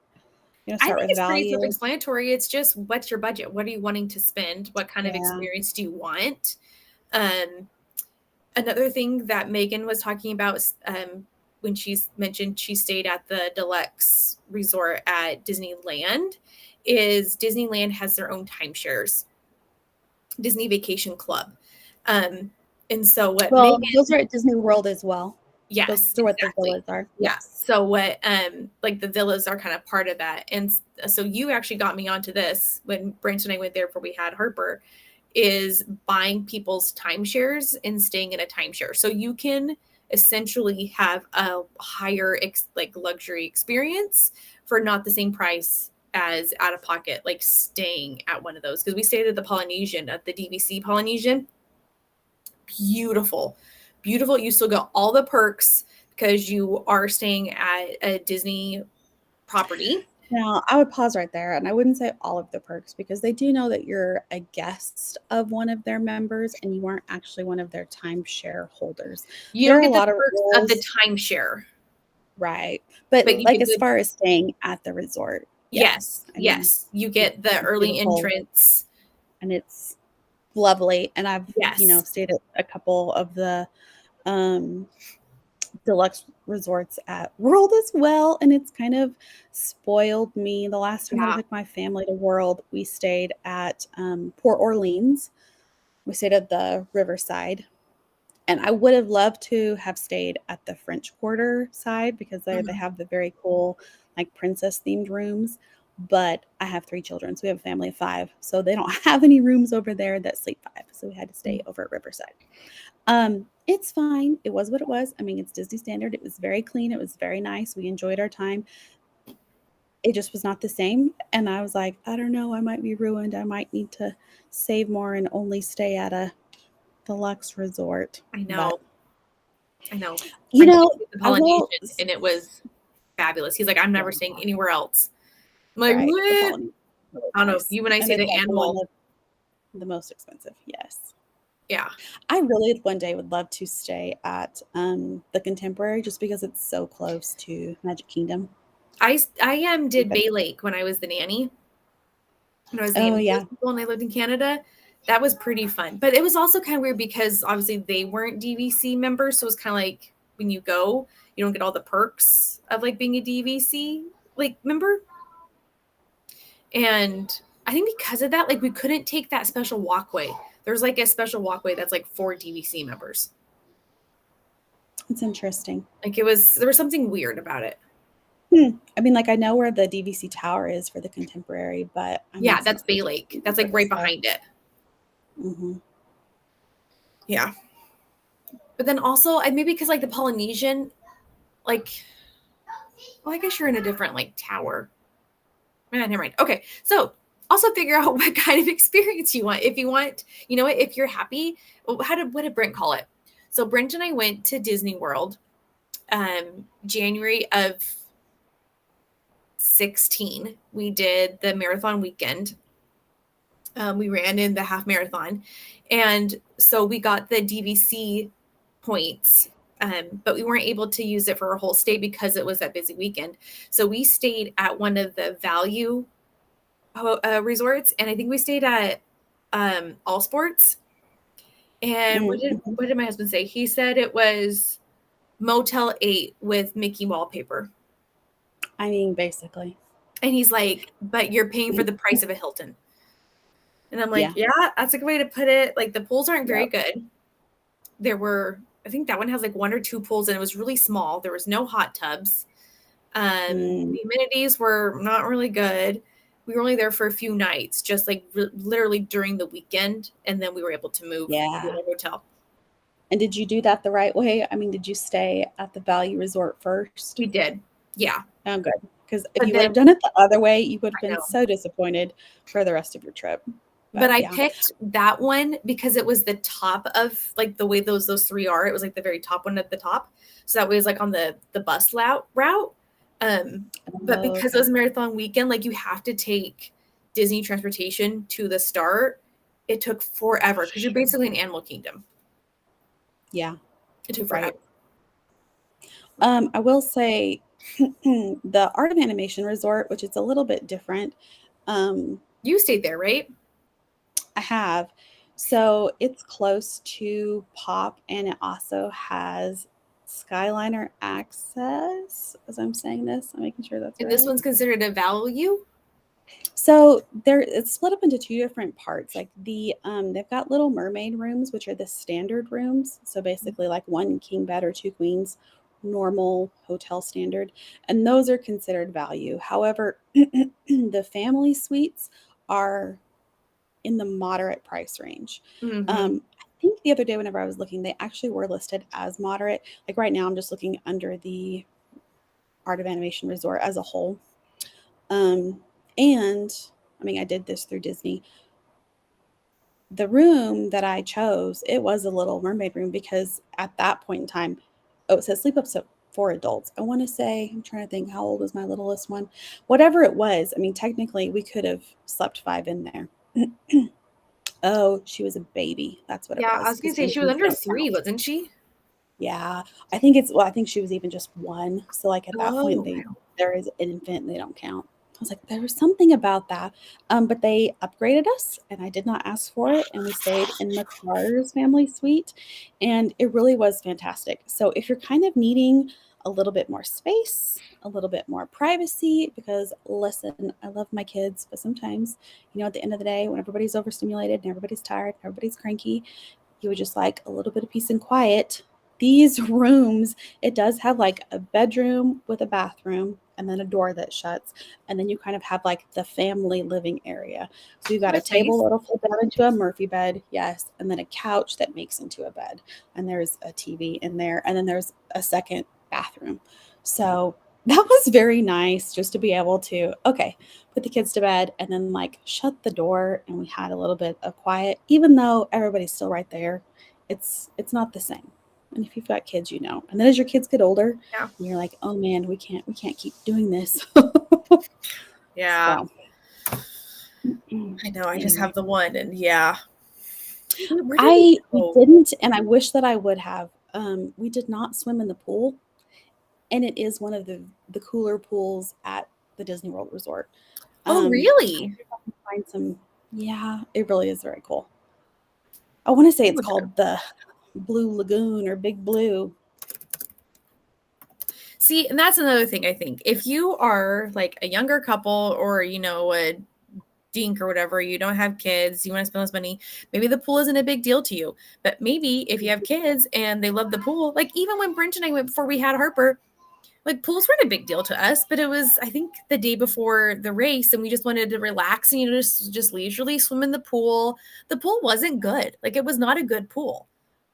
You want to I start think with it's pretty value? self-explanatory. It's just what's your budget? What are you wanting to spend? What kind of Yeah. experience do you want? Um, Another thing that Megan was talking about when she's mentioned she stayed at the deluxe resort at Disneyland is Disneyland has their own timeshares, Disney Vacation Club. Um, and so what Well, Megan, those are at Disney World as well. Those yes, are what the exactly. villas are. Yeah. Yes. So what like the villas are kind of part of that. And so you actually got me onto this when Brent and I went there before we had Harper is buying people's timeshares and staying in a timeshare. So you can essentially have a higher like luxury experience for not the same price as out of pocket, like staying at one of those. Because we stayed at the Polynesian, at the DVC Polynesian. Beautiful, beautiful. You still got all the perks because you are staying at a Disney property. Now, I would pause right there, and I wouldn't say all of the perks because they do know that you're a guest of one of their members and you aren't actually one of their timeshare holders. You There don't are a get the lot of perks of the rules, timeshare, right? But but you like get as the far as staying at the resort, yes, yes. I mean, yes. You it's get the early beautiful entrance. and it's lovely. And I've, Yes. stayed at a couple of the um deluxe resorts at World as well, and it's kind of spoiled me. The last time that I Yeah. took my family to World, we stayed at Port Orleans. We stayed at the Riverside. And I would have loved to have stayed at the French Quarter side because they Mhm. have the very cool, like, princess themed rooms. But I have 3 children, so we have a family of 5. So they don't have any rooms over there that sleep 5. So we had to stay over at Riverside. It's fine. It was what it was. I mean, it's Disney standard. It was very clean. It was very nice. We enjoyed our time. It just was not the same. And I was like, I don't know. I might be ruined. I might need to save more and only stay at a deluxe resort. I But know. I know. you My dad know, did the I will Polynesian and it was fabulous. He's like, I'm yeah, never staying anywhere else. I'm like, right. The what? Polynesian is really I don't know. nice. You and I And say it's the like animal. the most expensive. Yes. Yeah. I really one day would love to stay at the Contemporary just because it's so close to Magic Kingdom. I You've did been Bay Lake when I was the nanny. When I was Oh nannying those yeah. people and I lived in Canada. That was pretty fun. But it was also kind of weird because obviously they weren't DVC members. So it was kind of like when you go, you don't get all the perks of like being a DVC like member. And I think because of that, like we couldn't take that special walkway. There's like a special walkway that's like for DVC members. It's interesting. Like there was something weird about it. I mean, like I know where the DVC tower is for the Contemporary, but I'm Yeah, missing that's all the Bay Lake. That's like other right stuff. behind it. Hmm. Yeah. But then also, I maybe because like the Polynesian, like, well, I guess you're in a different like tower. Never mind. Okay, so also figure out what kind of experience you want. If you want, you know what, if you're happy, well, what did Brent call it? So Brent and I went to Disney World, January of 16. We did the marathon weekend. We ran in the half marathon, and so we got the DVC points, but we weren't able to use it for our whole stay because it was that busy weekend. So we stayed at one of the value resorts, and I think we stayed at All Sports. And Mm-hmm. what did my husband say? He said it was Motel 8 with Mickey wallpaper. I mean, basically, And he's like, but you're paying for the price of a Hilton. And I'm like, yeah, yeah, that's a good way to put it. Like the pools aren't very yep. good. There were, I think that one has like 1 or 2 pools, and it was really small. There was no hot tubs. Mm, The amenities were not really good. We were only there for a few nights, just like literally during the weekend, and then we were able to move to yeah. the hotel. And did you do that the right way? I mean, did you stay at the Value Resort first? We did, yeah. Oh, good. Because if But you would then have done it the other way, you would have I been know. so disappointed for the rest of your trip. But But I yeah. picked that one because it was the top of like the way those three are. It was like the very top one at the top, so that way it was like on the bus route. But Oh, because it okay. was marathon weekend, like you have to take Disney transportation to the start. It took forever because you're Sure. basically in Animal Kingdom. Yeah, It took right. forever. I will say the Art of Animation Resort, which is a little bit different. Um, You stayed there, right? I have. So it's close to Pop and it also has Skyliner access. As I'm saying this, I'm making sure that's And this right. one's considered a value. So there it's split up into 2 different parts. Like they've got Little Mermaid rooms, which are the standard rooms. So basically like 1 king bed or 2 queens, normal hotel standard, and those are considered value. However, the family suites are in the moderate price range. Mm-hmm. I think the other day whenever I was looking, they actually were listed as moderate. Like right now I'm just looking under the Art of Animation Resort as a whole. Um, and I mean, I did this through Disney. The room that I chose, it was a Little Mermaid room because at that point in time, oh, it says sleep up for adults. I want to say, I'm trying to think, how old was my littlest one? Whatever it was, I mean, technically, we could have slept 5 in there. Oh, she was a baby. That's what it Yeah, I was was gonna because say she was infants under don't 3, count. wasn't she? Yeah, I think it's well, I think she was even just 1. So, like, at that point, Oh, they there is an infant, and they don't count. I was like, "There was something about that." But they upgraded us, and I did not ask for it, and we stayed in the Carter's family suite, and it really was fantastic. So, if you're kind of needing a little bit more space, a little bit more privacy, because listen, I love my kids, but sometimes, at the end of the day, when everybody's overstimulated and everybody's tired, everybody's cranky, you would just like a little bit of peace and quiet. These rooms, it does have like a bedroom with a bathroom and then a door that shuts. And then you kind of have like the family living area. So you got a That's table nice. that'll fold down into a Murphy bed, yes, and then a couch that makes into a bed. And there's a TV in there. And then there's a second bathroom. So that was very nice just to be able to, okay, put the kids to bed and then like shut the door and we had a little bit of quiet, even though everybody's still right there. It's not the same. And if you've got kids, you know. And then as your kids get older, Yeah. and you're like, oh man, we can't keep doing this. Yeah. So I know. I just anyway. have the one, and yeah. Where did we I we go? didn't, and I wish that I would have. We did not swim in the pool, and it is one of the cooler pools at the Disney World Resort. Oh, I'll really? see if I can find some. Yeah, it really is very cool. I want to say it's Look at her. called the Blue Lagoon or Big Blue. See, and that's another thing I think. If you are like a younger couple or, a dink or whatever, you don't have kids, you want to spend less money, maybe the pool isn't a big deal to you. But maybe if you have kids and they love the pool, like even when Brent and I went before we had Harper, like pools weren't a big deal to us, but it was, I think, the day before the race and we just wanted to relax and just leisurely swim in the pool. The pool wasn't good. Like it was not a good pool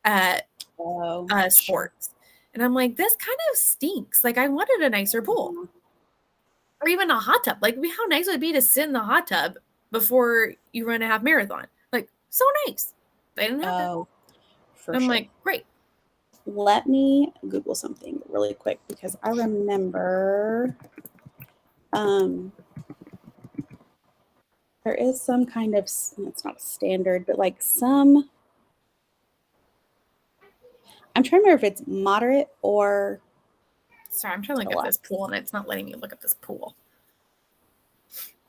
at Oh, sure. sports. And I'm like, this kind of stinks. Like I wanted a nicer pool Mhm. or even a hot tub. Like how nice would it be to sit in the hot tub before you run a half marathon? Like so nice. They didn't have that. Oh, for I'm sure. like, great. Let me Google something really quick because I remember um, there is some kind of, it's not a standard, but like some, I'm trying to remember if it's moderate or Sorry, I'm trying to look at this deluxe, pool and it's not letting me look at this pool.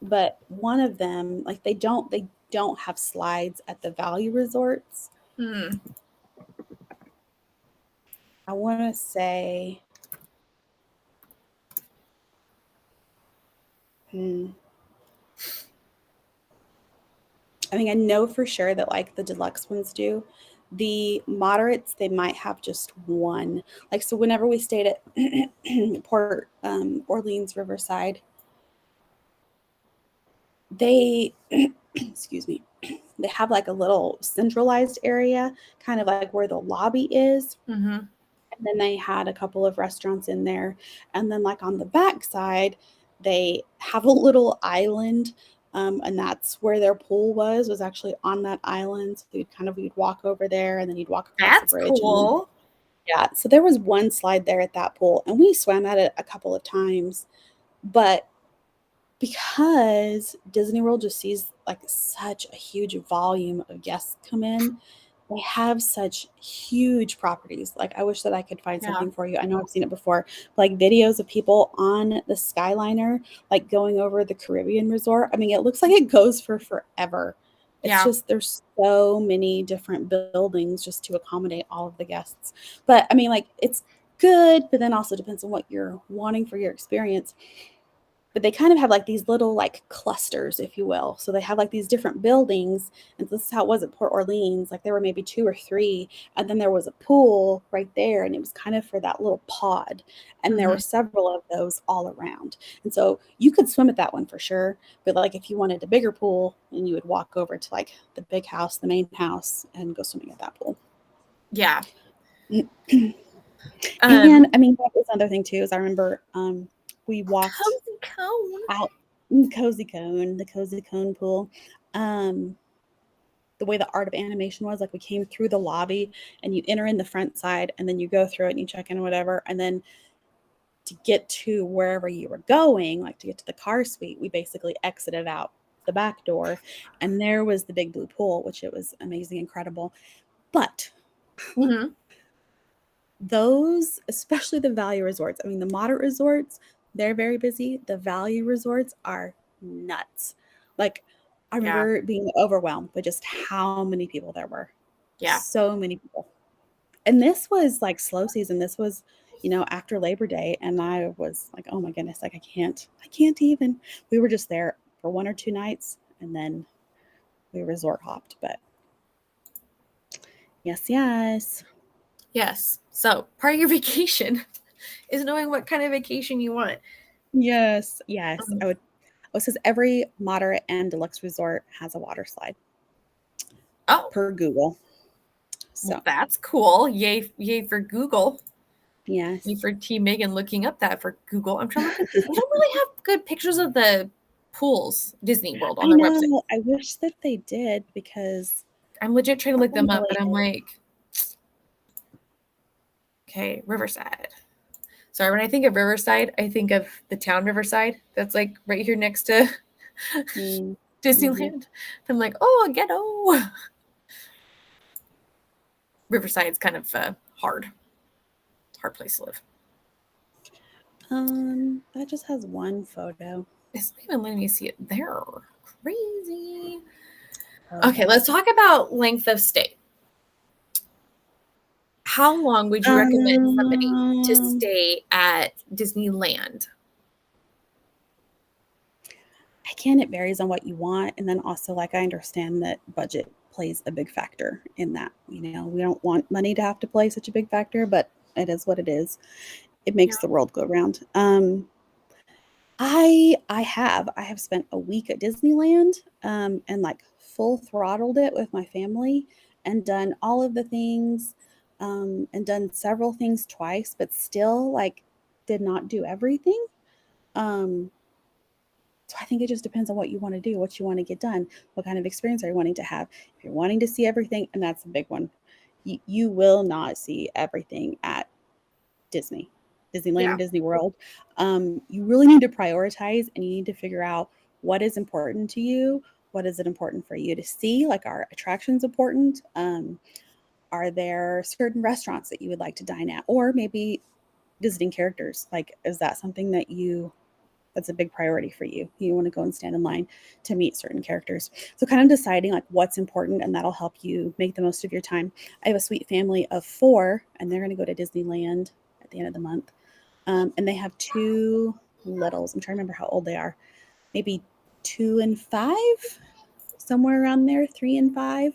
but one of them, like they don't have slides at the value resorts. Hmm. I want to say, hmm, I mean, I know for sure that like the deluxe ones do. The moderates, they might have just one. Like, so whenever we stayed at Port Orleans Riverside, they, excuse me, they have like a little centralized area, kind of like where the lobby is. Mm-hmm. And then they had a couple of restaurants in there. And then, like, on the back side, they have a little island. And that's where their pool was actually on that island. So you'd walk over there and then you'd walk across the That's bridge. And then, cool. yeah, so there was one slide there at that pool and we swam at it a couple of times. But because Disney World just sees like such a huge volume of guests come in, they have such huge properties. Like I wish that I could find Yeah. something for you. I know I've seen it before, like videos of people on the Skyliner, like going over the Caribbean resort. I mean, it looks like it goes for forever. It's Yeah. just there's so many different buildings just to accommodate all of the guests. But I mean, like it's good, but then also depends on what you're wanting for your experience, but they kind of have like these little like clusters, if you will. So they have like these different buildings, and this is how it was at Port Orleans. Like there were maybe two or three, and then there was a pool right there, and it was kind of for that little pod. And there were Mm-hmm. several of those all around. And so you could swim at that one for sure. But like if you wanted a bigger pool, and you would walk over to like the big house, the main house, and go swimming at that pool. Yeah. And Um, I mean, that was another thing too, is I remember we walked Cozy cone. out the cozy cone pool. Um, the way the art of animation was, like we came through the lobby and you enter in the front side and then you go through it and you check in or whatever. And then to get to wherever you were going, like to get to the car suite, we basically exited out the back door and there was the big blue pool, which it was amazing, incredible. But Mm-hmm. those, especially the value resorts, I mean, the moderate resorts, they're very busy. The value resorts are nuts. Like, I Yeah. remember being overwhelmed by just how many people there were. Yeah. So many people. And this was like slow season. This was, after Labor Day. And I was like, oh my goodness, like I can't even. We were just there for 1 or 2 nights and then we resort hopped. But Yes, yes. Yes. So part of your vacation is knowing what kind of vacation you want. Yes, yes. Um, I would. Oh, it says every moderate and deluxe resort has a water slide oh, per Google. well, So, that's cool. Yay, yay for Google. Yay yes. for Team Megan looking up that for Google. I'm trying to look at. They don't really have good pictures of the pools, Disney World, on I their website. know. I wish that they did because I'm legit trying to that look one them up, really but I'm is. like, okay, Riverside. Sorry, when I think of Riverside, I think of the town Riverside. That's like right here next to Mm, mhm. Disneyland. I'm like, oh, ghetto. Riverside's kind of hard place to live. That just has one photo. It's not even letting me see it there. Crazy. Oh. Okay, let's talk about length of stay. How long would you recommend somebody to Um, stay at Disneyland? Again, it varies on what you want, and then also, like, I understand that budget plays a big factor in that. We don't want money to have to play such a big factor, but it is what it is. It Yeah. makes the world go round. I have spent a week at Disneyland, and, like, full throttled it with my family and done all of the things, and done several things twice, but still, like, did not do everything. Um, so I think it just depends on what you wanna do, what you wanna get done, what kind of experience are you wanting to have. If you're wanting to see everything, and that's a big one, you will not see everything at Disney, Disneyland or Yeah. Disney World. You really need to prioritize and you need to figure out what is important to you. What is it important for you to see? Like, are attractions important? Are there certain restaurants that you would like to dine at? Or maybe visiting characters. Like, is that something that's a big priority for you? You want to go and stand in line to meet certain characters. So kind of deciding like what's important, and that'll help you make the most of your time. I have a sweet family of 4, and they're going to go to Disneyland at the end of the month. And they have 2 littles. I'm trying to remember how old they are. Maybe 2 and 5, somewhere around there, 3 and 5.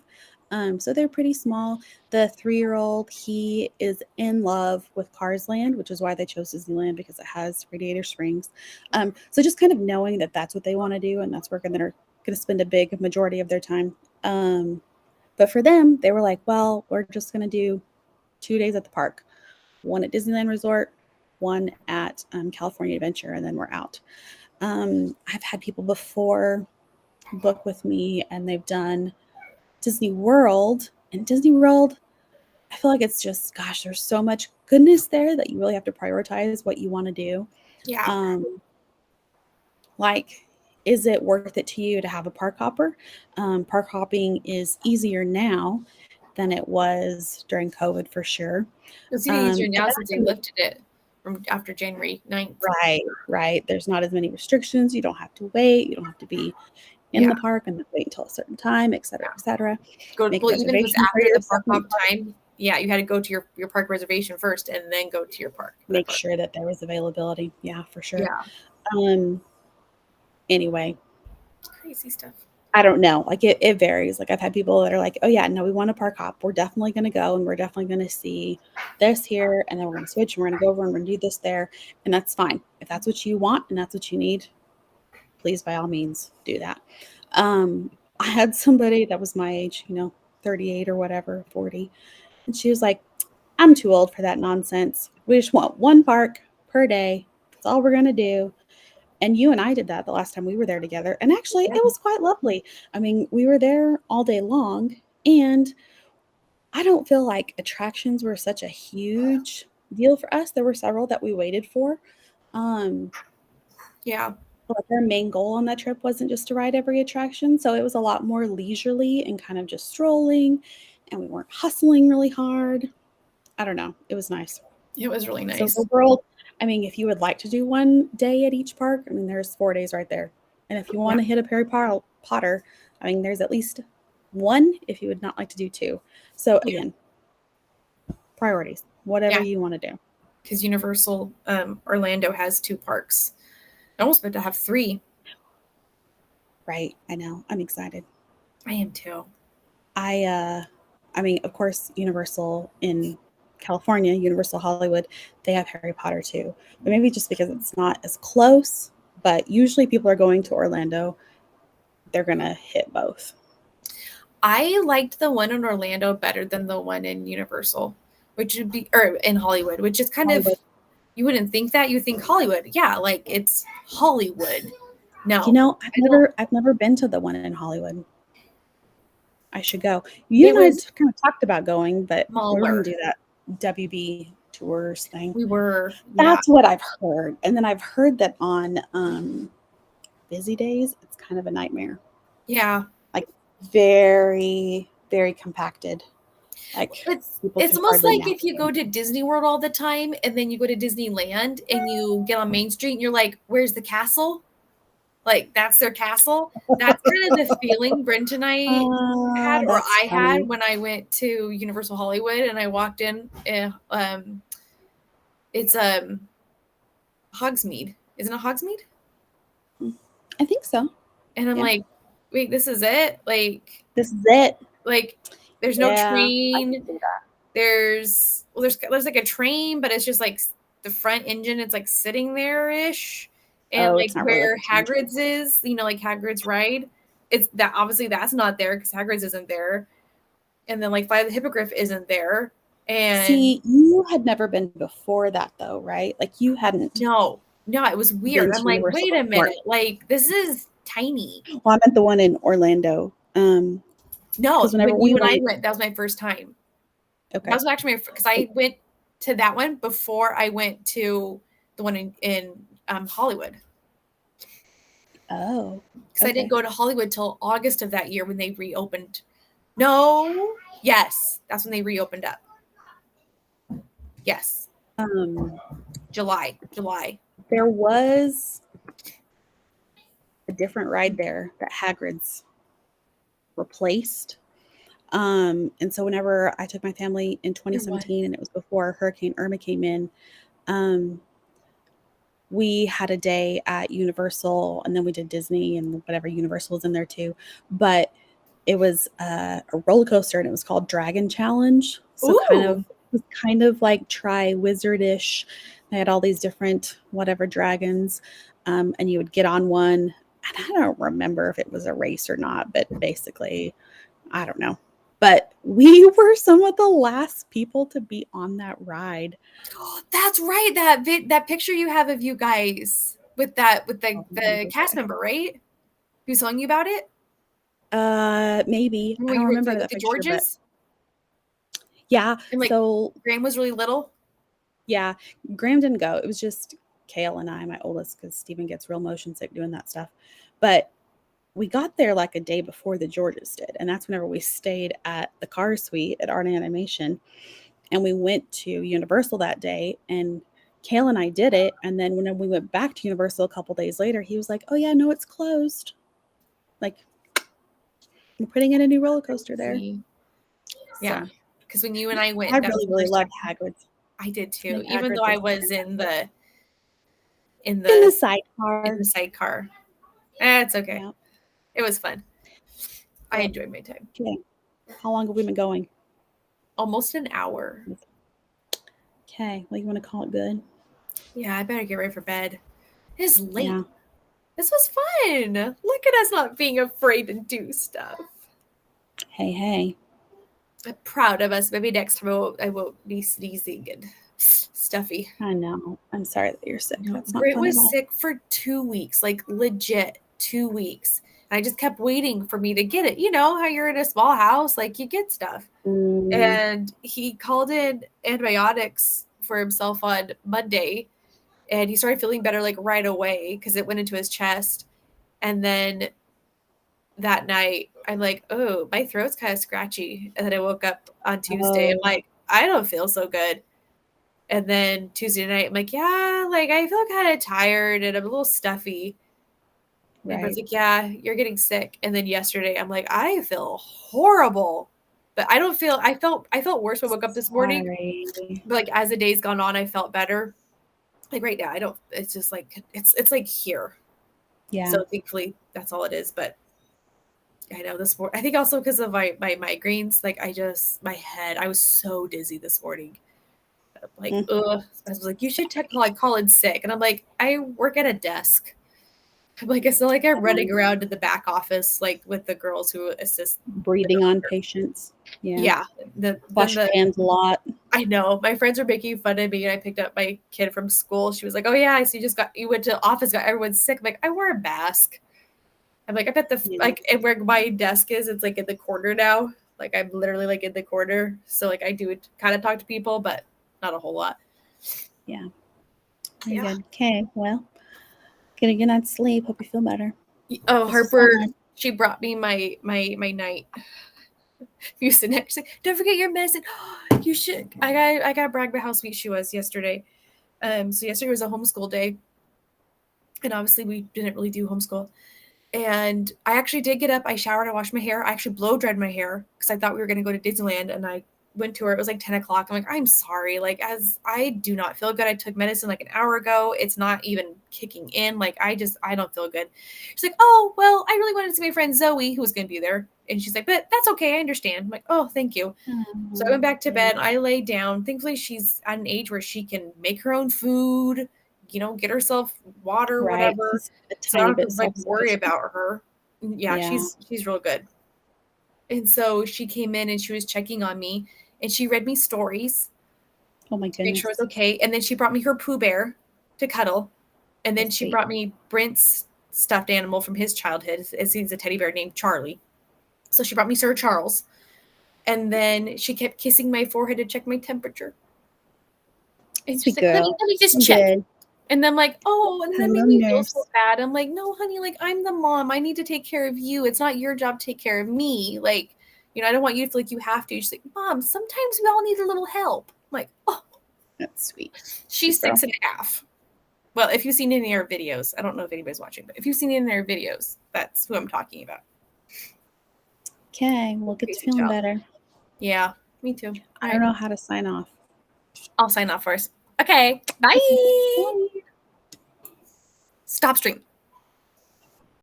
So they're pretty small. The 3-year-old, he is in love with Cars Land, which is why they chose Disneyland because it has Radiator Springs. So just kind of knowing that that's what they want to do and that's where they're going to spend a big majority of their time. But for them, they were like, well, we're just going to do 2 days at the park, one at Disneyland Resort, one at California Adventure, and then we're out. I've had people before book with me and they've done Disney World. And Disney World, I feel like it's just, gosh, there's so much goodness there that you really have to prioritize what you want to do. Yeah. Um, like, is it worth it to you to have a park hopper? Park hopping is easier now than it was during COVID for sure. It's getting easier And now then since I they can lifted it from after January 9th. Right, right. There's not as many restrictions. You don't have to wait. You don't have to be in Yeah. the park and wait until a certain time, et cetera, et cetera. Go Make a well, even if it was reservation for after your the park second hop park. time, yeah, you had to go to your park reservation first and then go to your park for that Make park. sure that there was availability. Yeah, for sure. Yeah. Um, anyway, Crazy stuff. I don't know. Like, it varies. Like, I've had people that are like, oh yeah, no, we want a park hop. We're definitely gonna go and we're definitely gonna see this here, and then we're gonna switch and we're gonna go over and we're gonna do this there. And that's fine. If that's what you want and that's what you need, please by all means do that. I had somebody that was my age, 38 or whatever, 40, and she was like, I'm too old for that nonsense. We just want one park per day. That's all we're gonna do. And you and I did that the last time we were there together. And actually, it Yeah. was quite lovely. I mean, we were there all day long, and I don't feel like attractions were such a huge deal for us. There were several that we waited for. Um, Yeah. but our main goal on that trip wasn't just to ride every attraction. So it was a lot more leisurely and kind of just strolling, and we weren't hustling really hard. I don't know. It was nice. It was really So nice. the world, I mean, if you would like to do one day at each park, I mean, there's 4 days right there. And if you Yeah. want to hit up Potter, I mean, there's at least one if you would not like to do 2. So Yeah. again, priorities, whatever Yeah. you want to do. Because Universal Orlando has 2 parks. I almost meant to have 3. Right. I know. I'm excited. I am too. I I mean, of course, Universal in California, Universal Hollywood, they have Harry Potter too. But maybe just because it's not as close, but usually people are going to Orlando, they're going to hit both. I liked the one in Orlando better than the one in Universal, which would be or in Hollywood, which is kind of Hollywood. you wouldn't think that. You think Hollywood. Yeah, like it's Hollywood. You No, know, I don't. I've never been to the one in Hollywood. I should go. You It and I was kind of talked about going, but we were going smaller. to do that WB tours thing. We were, yeah. That's what I've heard. And then I've heard that on busy days, it's kind of a nightmare. Yeah. Like very, very compacted. Like people It's can almost hardly like if you navigate. go to Disney World all the time and then you go to Disneyland and you get on Main Street and you're like, "Where's the castle?" Like that's their castle. That's kind of the feeling Brent and I had or That's I had funny. when I went to Universal Hollywood and I walked in it's Hogsmeade. Isn't it Hogsmeade? I think so. And I'm Yeah. like, "Wait, this is it?" This is it. Like there's no Yeah, I can train. see that. There's like a train, but it's just like the front engine. It's like sitting there ish, and Oh, like it's not really like where a train train. Hagrid's is, like Hagrid's ride. It's that obviously that's not there because Hagrid's isn't there, and then like Flight of the Hippogriff isn't there, and See, you had never been before that though, right? Like you hadn't no, no, it was been weird. I'm to like, Universal wait a before. minute, like this is tiny. Well, I meant the one in Orlando. No, Because whenever when we you and I went, went, that was my first time. That okay. was actually my because I went to that one before I went to the one in Hollywood. Oh, Because I didn't okay. go to Hollywood till August of that year when they reopened. No, yes, that's when they reopened up. Yes, Um, July. there was a different ride there that Hagrid's replaced. And so whenever I took my family in There was. 2017, and it was before Hurricane Irma came in, um, we had a day at Universal, and then we did Disney and whatever Universal was in there too. But it was a roller coaster, and it was called Dragon Challenge. So Ooh, it was kind of like Tri Wizardish. They had all these different whatever dragons, and you would get on one. And I don't remember if it was a race or not, but basically, I don't know. But we were some of the last people to be on that ride. that's right. That picture you have of you guys with that with I the don't remember the cast that. member, right? Who's telling you about it? Maybe I When don't you were remember with that the picture, but Georges yeah. and like So Graham was really little. yeah, Graham didn't go. It was just Kale and I, my oldest, because Steven gets real motion sick doing that stuff. But we got there like a day before the Georges did, and that's whenever we stayed at the car suite at Art Animation, and we went to Universal that day, and Kale and I did it, and then when we went back to Universal a couple days later, he was like, "Oh yeah, no, it's closed. Like we're putting in a new roller coaster there." Crazy. Yeah, So because when you and I I went, that was really, the really first time loved Hagrid's. I did I too. think Even though Hagrid's I is was fantastic. in In the the in sidecar. the sidecar. It's okay. Yeah. It was fun. I Yep. enjoyed my time. Okay. How long have we been going? Almost an hour. Okay. Well, you want to call it good? Yeah, I better get ready for bed. It's late. Yeah. This was fun. Look at us not being afraid to do stuff. Hey, hey. I'm proud of us. Maybe next time I won't be sneezing and stuffy. I know. I'm sorry that you're sick. No, That's not Britt fun at was all. sick for 2 weeks, like legit 2 weeks. And I just kept waiting for me to get it. You know how you're in a small house, like you get stuff. Mm, And he called in antibiotics for himself on Monday, and he started feeling better like right away because it went into his chest. And then that night, I'm like, oh, my throat's kind of scratchy. And then I woke up on Tuesday. I'm oh, like, I don't feel so good. And then Tuesday night, I'm like, yeah, like I feel kind of tired and I'm a little stuffy. And Brett's right. like, yeah, you're getting sick. And then yesterday, I'm like, I feel horrible. But I don't feel I felt worse when I woke up this morning. Sorry. But like as the days gone on, I felt better. Like right now, I don't it's just like it's like here. Yeah. So thankfully that's all it is. But I know this morning. I think also because of my migraines, like my head. I was so dizzy this morning. Like, Mm. ugh. I was like, you should call in sick, and I'm like, I work at a desk. I'm like, it's not like I'm running around in the back office like with the girls who assist the Breathing on doctor. patients. Yeah. Yeah, Wash your hands a lot. I know my friends were making fun of me, and I picked up my kid from school. She was like, "Oh yeah, I see you went to the office, got everyone sick." I'm like, I wore a mask. I'm like, I bet Yeah. and where my desk is, it's like in the corner now. Like I'm literally like in the corner, so like I do kind of talk to people, but not a whole lot. Yeah. Very Yeah. good. Okay. Well, get a good night's sleep. Hope you feel better. Oh, This was Harper, fun. she brought me my night. You sit next. Like, don't forget your medicine. You should. I got brag about how sweet she was yesterday. So yesterday was a homeschool day, and obviously we didn't really do homeschool. And I actually did get up. I showered. I washed my hair. I actually blow dried my hair because I thought we were going to go to Disneyland. And I went to her. It was like 10 o'clock. I'm like, I'm sorry. Like, as I do not feel good. I took medicine like an hour ago. It's not even kicking in. Like, I don't feel good. She's like, oh, well, I really wanted to see my friend Zoe, who was going to be there. And she's like, but that's okay. I understand. I'm like, oh, thank you. So I went back to Yeah. bed. I laid down. Thankfully, she's at an age where she can make her own food, get herself water, Right. whatever. She's a So I tiny don't have bit to like worry self-sufficient. about her. Yeah, Yeah. she's real good. And so she came in and she was checking on me, and she read me stories Oh my to make sure I was goodness. okay. And then she brought me her Pooh Bear to cuddle. And then That's she sweet. brought me Brent's stuffed animal from his childhood. He's a teddy bear named Charlie. So she brought me Sir Charles. And then she kept kissing my forehead to check my temperature. And she's Sweet like, girl. let me just So check. good. And then I'm like, oh, and that made Hello, me feel so nurse. bad. I'm like, no, honey, like I'm the mom. I need to take care of you. It's not your job to take care of me. Like, I don't want you to feel like you have to. She's like, Mom, sometimes we all need a little help. I'm like, oh, That's sweet. she's Sweet girl. 6.5. Well, if you've seen any of her videos, I don't know if anybody's watching, but if you've seen any of her videos, that's who I'm talking about. Okay. We'll get to Crazy feeling child. better. Yeah, me too. I All don't right. know how to sign off. I'll sign off first. Okay. Bye. Okay. Bye. Stop stream.